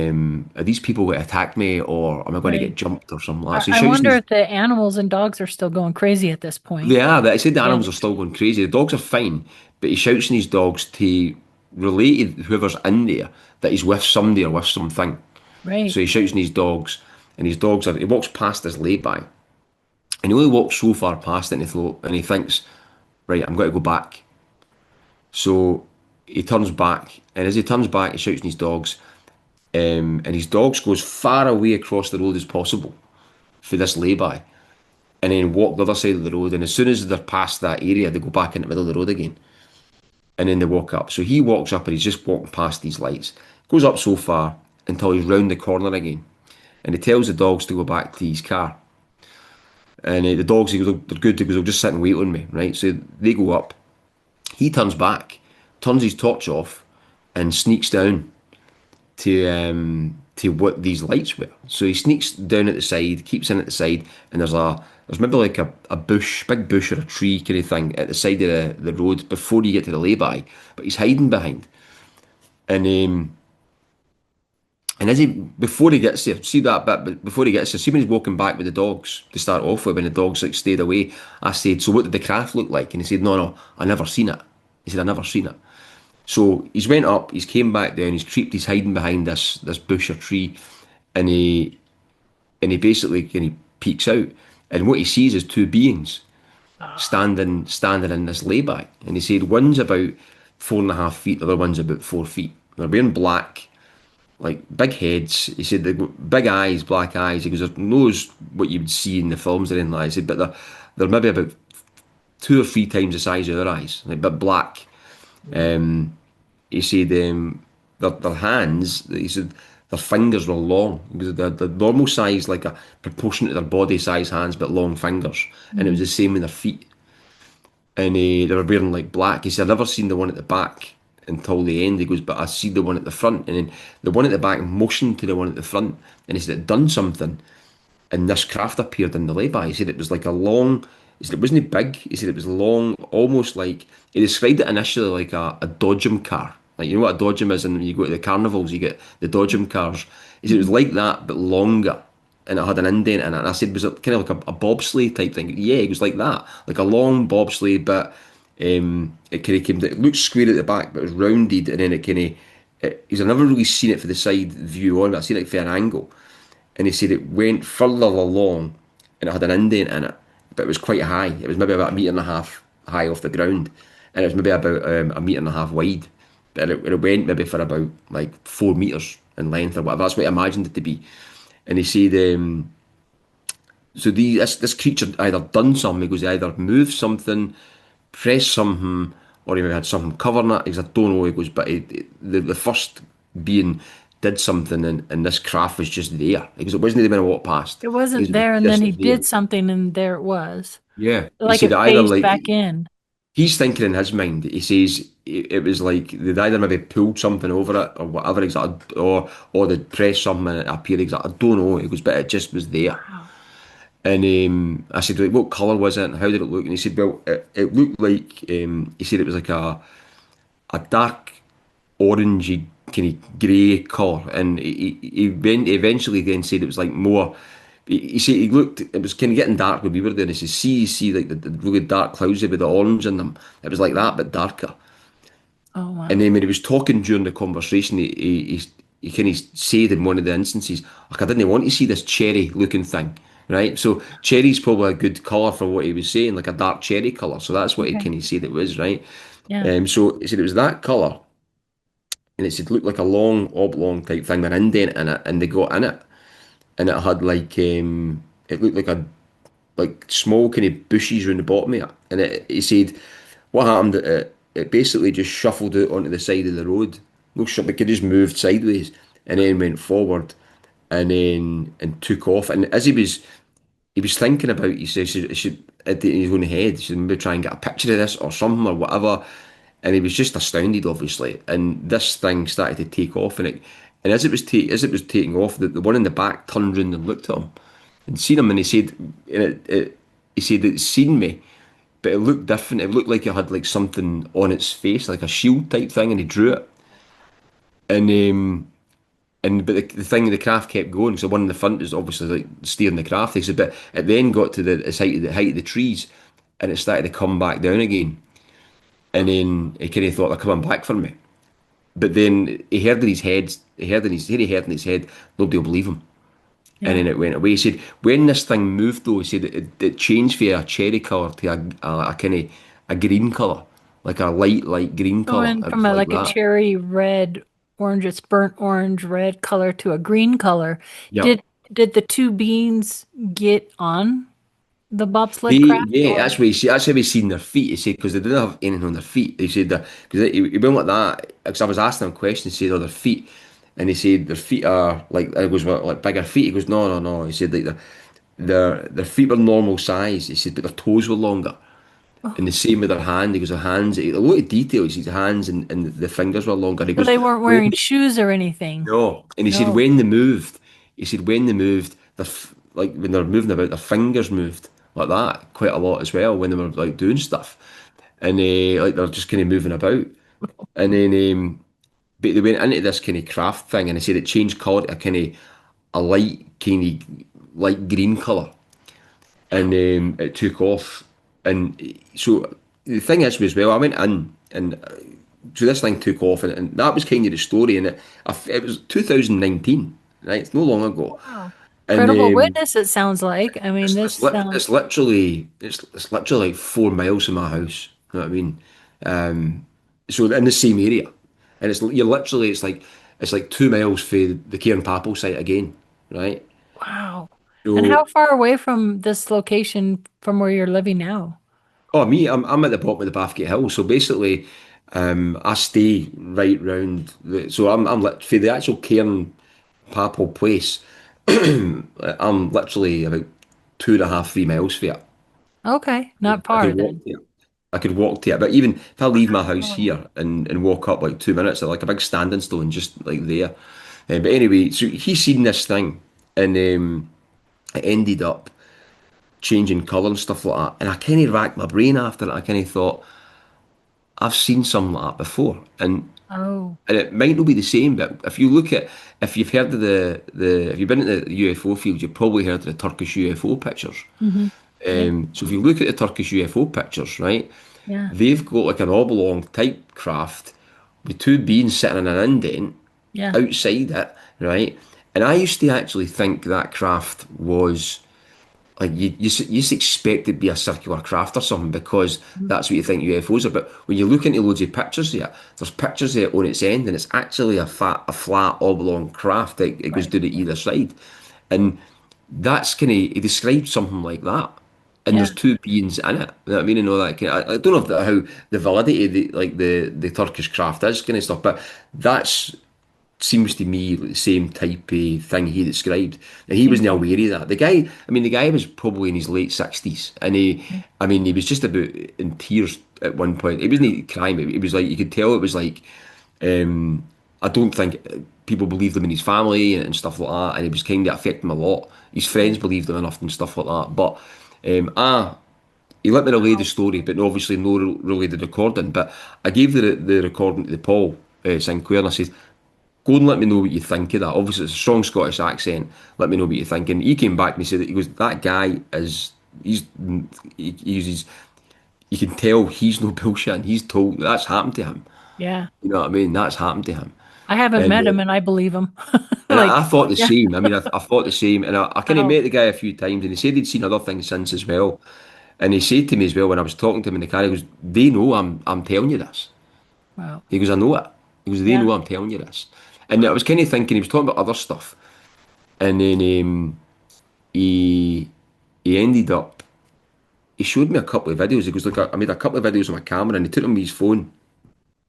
are these people going to attack me or am I going to Right. get jumped or something like that? I, So he I shouts in wonder his, if the animals and dogs are still going crazy at this point. they are, I said the Yeah. animals are still going crazy. The dogs are fine, but he shouts in his dogs to relate to whoever's in there that he's with somebody or with something. Right. So he shouts in his dogs, and his dogs are. He walks past his lay-by, and he only walks so far past it, and he thinks, right, I'm going to go back. So he turns back, and as he turns back, he shouts in his dogs, and his dogs go as far away across the road as possible for this lay-by, and then walk the other side of the road. And as soon as they're past that area, they go back in the middle of the road again, and then they walk up. So he walks up, and he's just walking past these lights, goes up so far until he's round the corner again, and he tells the dogs to go back to his car. And the dogs, he goes, they're good. He goes, they'll just sit and wait on me, right? So they go up. He turns back, turns his torch off, and sneaks down to what these lights were. So he sneaks down at the side, keeps in at the side, and there's maybe like a bush, big bush or a tree kind of thing at the side of the road before you get to the lay-by, but he's hiding behind. And as he before he gets there, see that bit, but before he gets there, see when he's walking back with the dogs to start off with, when the dogs like stayed away, I said, so what did the craft look like? And he said, no, I never seen it. He said, I never seen it. So he's went up, he's came back down, he's hiding behind this bush or tree, and he basically and he peeks out, and what he sees is two beings standing in this lay-by, and he said one's about 4.5 feet, the other one's about 4 feet. They're wearing black, like big heads. He said they got big eyes, black eyes. He goes, there's knows what you would see in the films or anything like that. He said, but they're maybe about 2 or 3 times the size of their eyes, like but black. He said their hands. He said their fingers were long because the normal size, like a proportionate to their body size hands, but long fingers, and it was the same with their feet. And they were wearing like black. He said, I've never seen the one at the back until the end. He goes, but I see the one at the front. And then the one at the back motioned to the one at the front. And he said, it done something. And this craft appeared in the lay-by. He said it was like a long, he said it wasn't big. He said it was long, almost like, he described it initially like a Dodgem car. Like, you know what a Dodgem is? And when you go to the carnivals, you get the Dodgem cars. He said it was like that, but longer, and it had an indent in it. And I said, was it kind of like a bobsleigh type thing? Yeah, it was like that, like a long bobsleigh, but it kind of came. It looked square at the back, but it was rounded, and then it kind of. He's never really seen it for the side view on, but I've seen it for an angle. And he said it went further along, and it had an indent in it, but it was quite high. It was maybe about a metre and a half high off the ground, and it was maybe about a metre and a half wide. But it went maybe for about like 4 metres in length or whatever. That's what I imagined it to be. And he said, so this creature either done something, he goes, he either moved something, pressed something, or he maybe had something covering it. He goes, I don't know. He goes, but the first being did something, and this craft was just there. He goes, it wasn't even a walk past. It He wasn't goes, it was there, and then just he there. did something, and there it was. Yeah. He Like said it either phased like back in. he's thinking in his mind. He says it was like they'd either maybe pulled something over it or whatever exactly, or they'd pressed something and it appeared exactly. I don't know. He goes, but it just was there. Wow. And I said, like, what colour was it and how did it look? And he said, well, it looked like, he said it was like a dark orangey kind of grey colour. And he eventually then said it was like more, he said he looked, it was kind of getting dark when we were there. And he said, see like the really dark clouds with the orange in them. It was like that, but darker. Oh, wow. And then when he was talking during the conversation, he kind of said in one of the instances, like, I didn't want to see this cherry looking thing, right? So cherry's probably a good colour for what he was saying, like a dark cherry colour. So that's what he Okay. kind of said it was, right? Yeah. So he said it was that colour, and it said looked like a long oblong type thing with an indent in it, and they got in it, and it had like it looked like like small kind of bushes around the bottom of it. And he said what happened, it basically just shuffled out onto the side of the road. No shit, it just moved sideways and then went forward and took off. And as he was thinking about, he should in his own head, he should maybe try and get a picture of this or something or whatever. And he was just astounded, obviously. And this thing started to take off, and as it was taking off, the one in the back turned round and looked at him and seen him, and he said, he said it's seen me, but it looked different. It looked like it had like something on its face, like a shield type thing, and he drew it. And but the thing, the craft kept going. So one in the front is obviously like steering the craft. He said, but it then got to the height of the trees, and it started to come back down again. And then he kind of thought they're coming back for me. But then he heard in his head, nobody will believe him. And Yeah. then it went away. He said when this thing moved though, he said it changed from a cherry colour to a kind of a green colour, like a light green colour. Going It from was a like like a that. cherry red, orange, it's burnt orange red color to a green color. Yeah. Did the two beans get on the bobsled They, craft yeah, or? that's how we seen their feet. He said because they didn't have anything on their feet. He said that because he went like that. Because I was asking him questions, he said, "Oh, their feet," and he said their feet are like I goes "What, like bigger feet." He goes, "No, no, no." He said like their feet were normal size. He said, but their toes were longer. And the same with their hand. He goes, their hands. A lot of detail. He said, the hands and the fingers were longer. He So goes, they weren't when wearing shoes or anything. no, and he said No. when they moved, like when they were moving about, their fingers moved like that quite a lot as well when they were like doing stuff, and like they're just kind of moving about, and then but they went into this kind of craft thing, and he said it changed colour to a kind of a light green colour, and it took off, and so the thing is as well, I went in and. So this thing took off, and that was kind of the story. And it was 2019, right? It's no long ago, Wow. and Credible witness, it sounds like. I mean, it's, this it's, lit sounds, it's literally it's literally like 4 miles from my house. You know what I mean? So in the same area, and it's like 2 miles for the Cairn site again, right? wow. And how So far away from this location from where you're living now? oh, me, I'm at the bottom of the Bathgate Hill. So basically, I stay right round so I'm for the actual Cairn Papal place. I'm literally about 2.5, 3 miles for it. Okay, not I far could walk then. to it. I could walk to it. But even if I leave my house Oh. here and walk up like 2 minutes, like a big standing stone just like there. But anyway, so he seen this thing, and it ended up changing colour and stuff like that. And I kind of racked my brain after it. I kind of thought, I've seen something like that before. Oh. And it might not be the same, but if you've heard of if you've been in the UFO field, you've probably heard of the Turkish UFO pictures. Hmm. Yeah. So if you look at the Turkish UFO pictures, right, Yeah. they've got like an oblong type craft with two beings sitting in an indent Yeah. outside it, right? And I used to actually think that craft was like you just expect it to be a circular craft or something because Mhm. that's what you think UFOs are. But when you look into loads of pictures there, there's pictures there on its end, and it's actually a flat oblong craft that it goes Right. down to either side, and that's kind of he described something like that. And Yeah. there's two beings in it. You know what I mean? And all that. I don't know if how the validity of the Turkish craft is kind of stuff, but that's seems to me like the same type of thing he described. And he wasn't Mhm. aware of that. The guy was probably in his late 60s, and he was just about in tears at one point. He wasn't crying, but it was like you could tell it was like, I don't think people believed him in his family and stuff like that, and it was kind of affecting him a lot. His friends believed him enough and stuff like that, but he let me relay the story, but obviously no relay the recording. But I gave the recording to the Paul Sinclair, and I said, go and let me know what you think of that. Obviously, it's a strong Scottish accent. Let me know what you think. And he came back and he said that he goes, that guy is, he uses, you can tell he's no bullshit. He's told that's happened to him. Yeah. You know what I mean? That's happened to him. I haven't And met him and I believe him. and Like, I thought the yeah. same. I mean, I thought the same. And I kind of Wow. met the guy a few times, and he said he'd seen other things since as well. And he said to me as well when I was talking to him in the car, he goes, "They know I'm telling you this." Wow. He goes, "I know it." He goes, "They Yeah. know I'm telling you this." And I was kind of thinking he was talking about other stuff, and then he ended up. he showed me a couple of videos. He goes, look, I made a couple of videos on my camera, and he took them with his phone,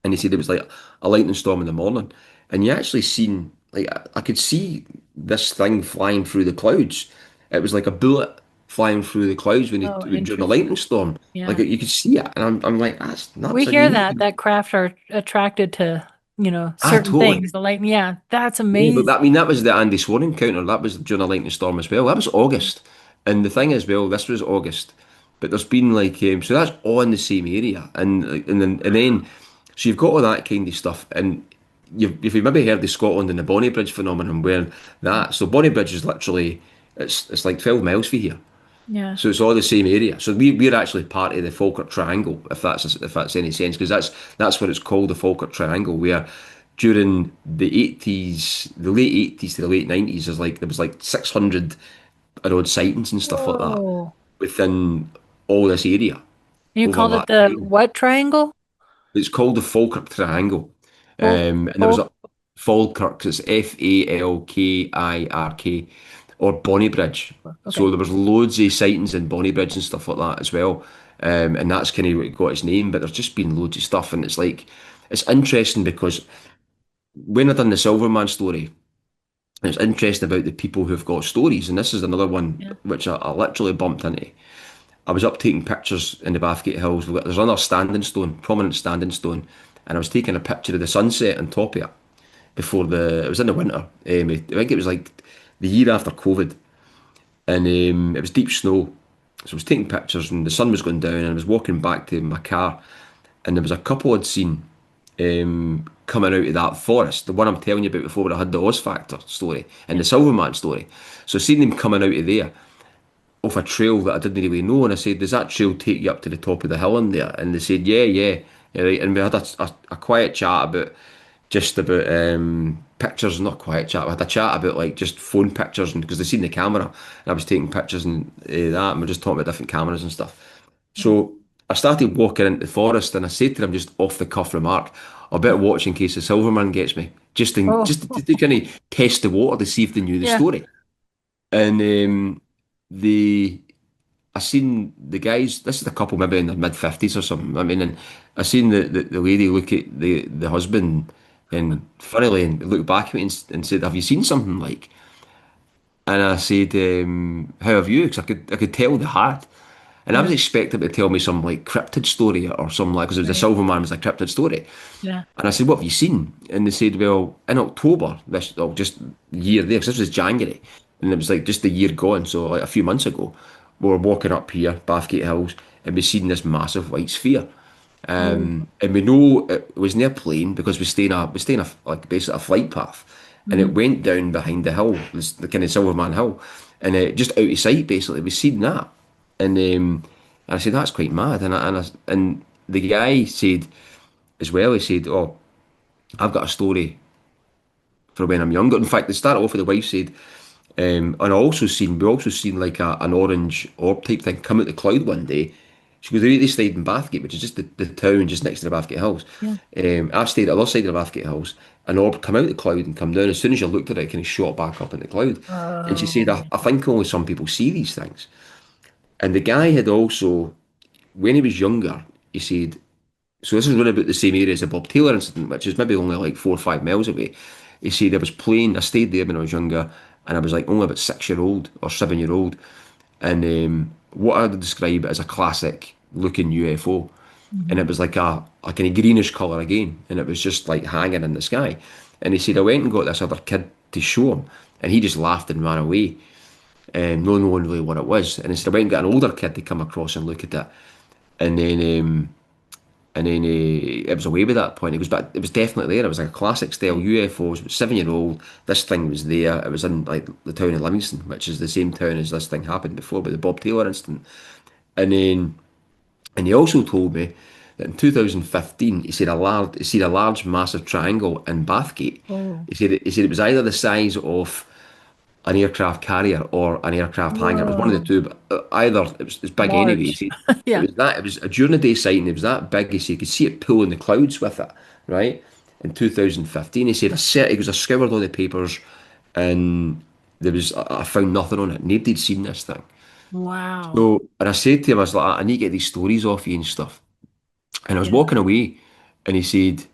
and he said it was like a lightning storm in the morning, and you actually seen like I could see this thing flying through the clouds. It was like a bullet flying through the clouds Oh, during a interesting. lightning storm. Like Yeah. you could see it, and I'm like, We that's hear that amazing. that craft are attracted to, Ah, certain totally. things. The light, yeah, that's Yeah, but amazing. that, I mean, that was the Andy Swan encounter. That was during a lightning storm as well. That was August. And the thing is, well, this was August. But there's been like, so that's all in the same area. And then, so you've got all that kind of stuff. And if you've maybe heard of Scotland and the Bonnybridge phenomenon, where so Bonnybridge is literally, it's like 12 miles from here. Yeah. So it's all the same area. So we're actually part of the Falkirk Triangle, if that's any sense, because that's what it's called, the Falkirk Triangle, where during the late 80s to the late 90s, there was like 600 odd sightings and stuff like that Whoa. within all this area You over called it that the time. what triangle? It's called the Falkirk Triangle. Folk, And there was folk. a Falkirk, it's Falkirk, or Bonnybridge. So Okay. there was loads of sightings in Bonnybridge and stuff like that as well. And that's kind of what it got its name, but there's just been loads of stuff. And it's like, it's interesting because when I done the Silverman story, it's interesting about the people who've got stories. And this is another one Yeah. which I literally bumped into. I was up taking pictures in the Bathgate Hills. There's another standing stone, prominent standing stone, and I was taking a picture of the sunset on top of it it was in the winter. I think it was like the year after COVID, and it was deep snow. So I was taking pictures, and the sun was going down, and I was walking back to my car, and there was a couple I'd seen coming out of that forest, the one I'm telling you about before, where I had the Oz Factor story and Yeah. the Silverman story. So seeing them coming out of there, off a trail that I didn't really know, and I said, "Does that trail take you up to the top of the hill in there?" And they said, "Yeah, yeah." Yeah, right. And we had a quiet chat about pictures, not quiet chat. We had a chat about like just phone pictures, and because they seen the camera, and I was taking pictures and that, and we're just talking about different cameras and stuff. Yeah. So I started walking into the forest, and I said to them just off the cuff remark, "I better watch in case the Silverman gets me," Oh, just to kind of test the water to see if they knew the yeah. story. And the I seen the guys. This is a couple maybe in their mid 50s or something. I mean, and I seen the lady look at the husband and funnily and look back at me and said, "Have you seen something like?" And I said, "How have you?" Because I could tell they had. And I was Yeah. expecting them to tell me some like cryptid story or something like because it was the Right. Silverman was a cryptid story. Yeah. And I said, "What have you seen?" And they said, "Well, in October, just the year there, because this was January, and it was like just the year gone, so like a few months ago, we were walking up here, Bathgate Hills, and we seen this massive white sphere. Oh. And we know it was near plane because we stay in a like basically a flight path, and it Mhm. went down behind the hill, the kind of Silverman Hill, and just out of sight basically. We seen that, and I said that's quite mad, and the guy said as well. He said, "Oh, I've got a story for when I'm younger." In fact, they started off with the wife said, and we also seen like an orange orb type thing come out the cloud one day. She goes, they stayed in Bathgate, which is just the town just next to the Bathgate Hills. Yeah. I've stayed at the other side of the Bathgate Hills. An orb come out the cloud and come down. As soon as you looked at it, it kind of shot back up in the cloud. And she said, Oh. I think only some people see these things. And the guy had also, when he was younger, he said, so this is running about the same area as the Bob Taylor incident, which is maybe only like 4 or 5 miles away. He said I stayed there when I was younger, and I was like only about 6 year old or 7 year old, and what I would describe as a classic looking UFO, and Mhm. it was like a kind of greenish colour again, and it was just like hanging in the sky. And he said I went and got this other kid to show him, and he just laughed and ran away, not knowing really what it was. And he said I went and got an older kid to come across and look at it, and then it was away by that point. It was, but it was definitely there. It was like a classic style UFOs. It was 7 year old. This thing was there. It was in like the town of Livingston, which is the same town as this thing happened before, with the Bob Taylor incident. And then, and he also told me that in 2015, he seen a large, massive triangle in Bathgate. Oh. He said it was either the size of an aircraft carrier or an aircraft hangar. It was one of the Whoa. two, but either it's big anyway. He Large. said it Yeah. was that. It was a during the day sighting. It was that big. He said you could see it pulling the clouds with it. Right in 2015, he said I scoured all the papers, and I found nothing on it. Nobody'd seen this thing. Wow. So, and I said to him, I was like, I need to get these stories off you and stuff. And I was Yeah. walking away, and he said,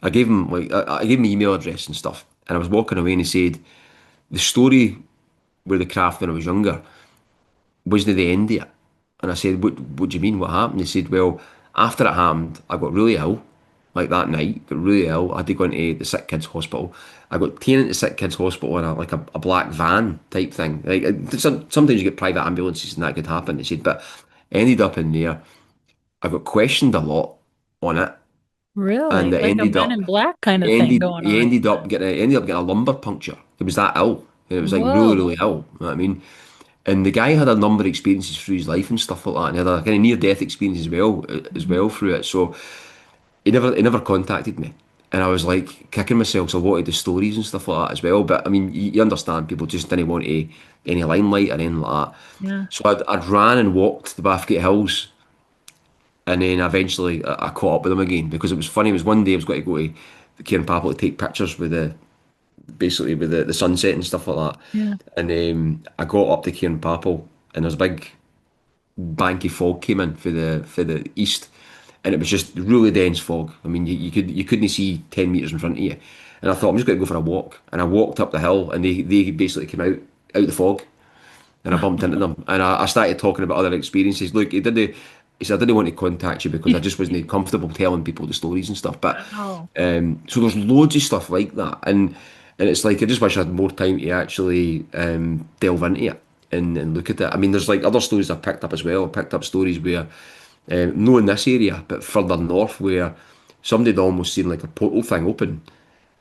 I gave him like I gave him the email address and stuff, and I was walking away, and he said the story with the craft when I was younger wasn't the end of it. And I said, what do you mean? What happened? He said, well, after it happened, I got really ill, like that night, got really ill. I had to go into the sick kids hospital. I got taken into sick kids hospital in a black van type thing. Like sometimes you get private ambulances and that could happen. He said, but I ended up in there. I got questioned a lot on it, and Really? it Like a ended Men up in Black kind of thing ended going he on. ended up getting a lumbar puncture. It was that ill. And it was like really, Whoa. really ill. You know what I mean? And the guy had a number of experiences through his life and stuff like that, and he had a kind of near death experience as Mhm. well through it. So he never contacted me, and I was like kicking myself. So I wanted the stories and stuff like that as well. But I mean, you understand, people just didn't want any limelight or anything like that. Yeah. So I'd ran and walked the Bathgate Hills, and then eventually I caught up with him again because it was funny. It was one day I was going to go to the Cairnpapel to take pictures with the sunset and stuff like that. Yeah. And I got up to Cairnpapel, and there's a big banky fog came in for the east, and it was just really dense fog. I mean, you couldn't see 10 meters in front of you. And I thought I'm just going to go for a walk, and I walked up the hill, and they basically came out the fog, and I bumped into them, and I started talking about other experiences. Look, he said I didn't want to contact you because I just wasn't comfortable telling people the stories and stuff. But Wow. so there's loads of stuff like that, and it's like I just wish I had more time to actually delve into it and look at it. I mean, there's like other stories I picked up as well. I picked up stories where, not in this area, but further north, where somebody had almost seen like a portal thing open,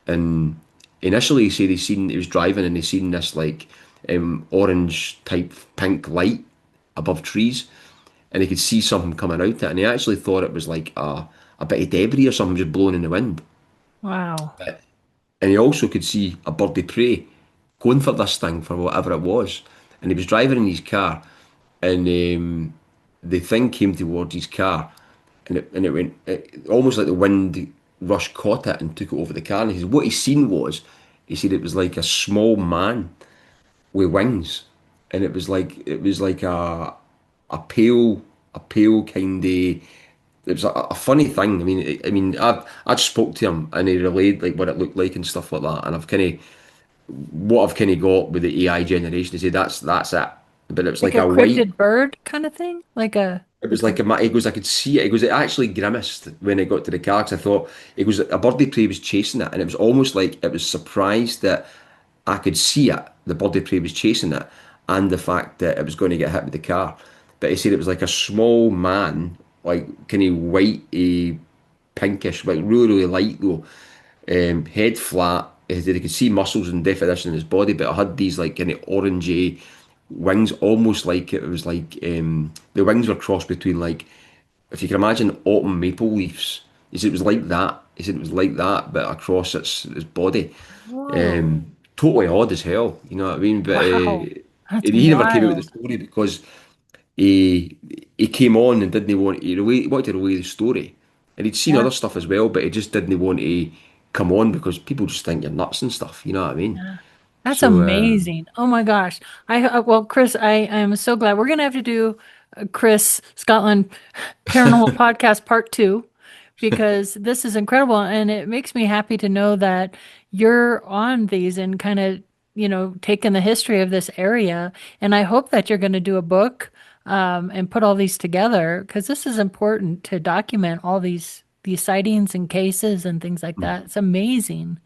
and initially he said he was driving and he seen this like orange type pink light above trees, and he could see something coming out it, and he actually thought it was like a bit of debris or something just blowing in the wind. Wow. And he also could see a bird of prey going for this thing for whatever it was. And he was driving in his car, and the thing came towards his car, and it went almost like the wind rush caught it and took it over the car. And he said what he seen was, he said it was like a small man with wings, and it was like a pale kind of. It was a funny thing. I spoke to him and he relayed like what it looked like and stuff like that. And I've kind of got with the AI generation. He said that's it. But it was Like like a a white. cryptid bird kind of thing? It was like he goes, I could see it. He goes, it actually grimaced when it got to the car 'cause I thought it was a birdie prey was chasing it, and it was almost like it was surprised that I could see it. The birdie prey was chasing it, and the fact that it was going to get hit with the car. But he said it was like a small man, like kind of white, pinkish, like really really light though. Head flat. He said he could see muscles and definition in his body, but it had these like kind of orangey wings, almost like it was like the wings were crossed between like if you can imagine autumn maple leaves. He said it was like that. He said it was like that, but across its body. Whoa. Totally odd as hell, you know what I mean? But Wow. That's he never came out with the wild. story because he he came on and didn't want he wanted to relay the story, and he'd seen Yeah. other stuff as well, but he just didn't want to come on because people just think you're nuts and stuff, you know what I mean? Yeah. That's So amazing. Oh my gosh. Well, Chris, I am so glad. We're gonna have to do Chris Scotland Paranormal Podcast Part 2 because this is incredible and it makes me happy to know that you're on these and kind of, taking the history of this area. And I hope that you're going to do a book and put all these together because this is important to document all these sightings and cases and things like that. It's amazing.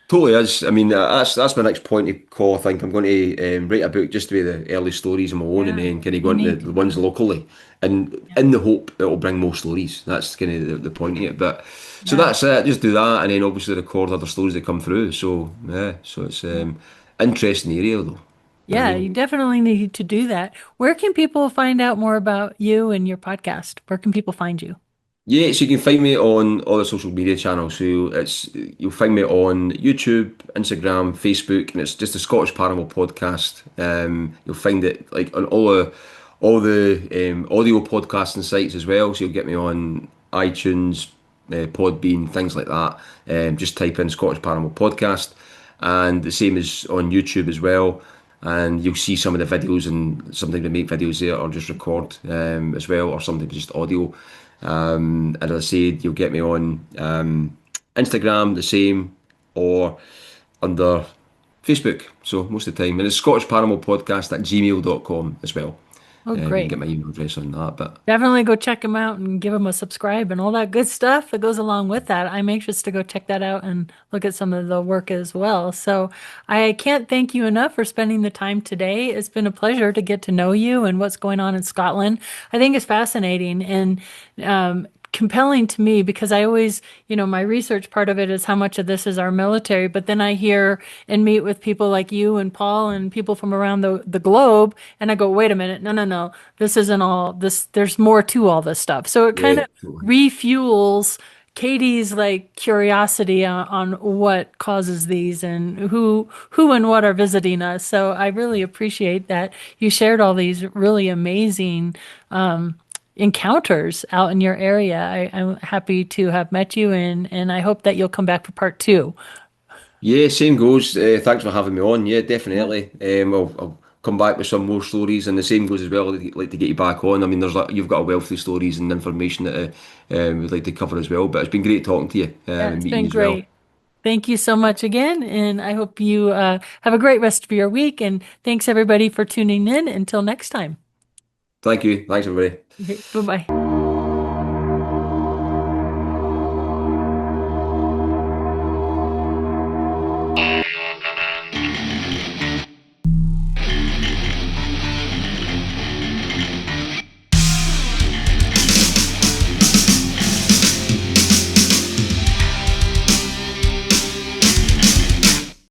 totally is. I mean, that's my next point of call. I think I'm going to write a book just with the early stories on my own, and Yeah, then kind of go you into need the to. ones locally, and in the hope it will bring more stories. That's kind of the point of it. But so Yeah. that's it. Just do that, and then obviously record other stories that come through. So yeah, so it's interesting area though. You know what I Yeah, mean? you definitely need to do that. Where can people find out more about you and your podcast? Where can people find you? Yeah, so you can find me on all the social media channels. So you'll find me on YouTube, Instagram, Facebook, and it's just the Scottish Paranormal Podcast. You'll find it like on all the audio podcasting sites as well. So you'll get me on iTunes, Podbean, things like that. Just type in Scottish Paranormal Podcast, and the same as on YouTube as well. and you'll see some of the videos, and sometimes they make videos there or just record as well, or sometimes just audio. And as I said, you'll get me on Instagram, the same, or under Facebook. So most of the time, and it's Scottish Paranormal Podcast at gmail.com as well. Oh, You can great. get my email address on that. But Definitely go check them out and give them a subscribe and all that good stuff that goes along with that. I'm anxious to go check that out and look at some of the work as well. So I can't thank you enough for spending the time today. It's been a pleasure to get to know you and what's going on in Scotland. I think it's fascinating and compelling to me because I always, my research part of it is how much of this is our military, but then I hear and meet with people like you and Paul and people from around the globe, and I go, wait a minute, no, this isn't all this, there's more to all this stuff. So it kind yeah, of totally. refuels Katie's like curiosity on what causes these and who and what are visiting us. So I really appreciate that you shared all these really amazing encounters out in your area. I'm happy to have met you, and I hope that you'll come back for part two. Yeah, same goes. Thanks for having me on. Yeah, Yeah. definitely. I'll come back with some more stories, and the same goes as well. I'd like to get you back on. I mean, you've got a wealth of stories and information that I would like to cover as well. But it's been great talking to you Yeah, and it's meeting you been as well. great. Thank you so much again, and I hope you have a great rest of your week. And thanks everybody for tuning in. Until next time. Thank you. Thanks, everybody. Okay, bye bye.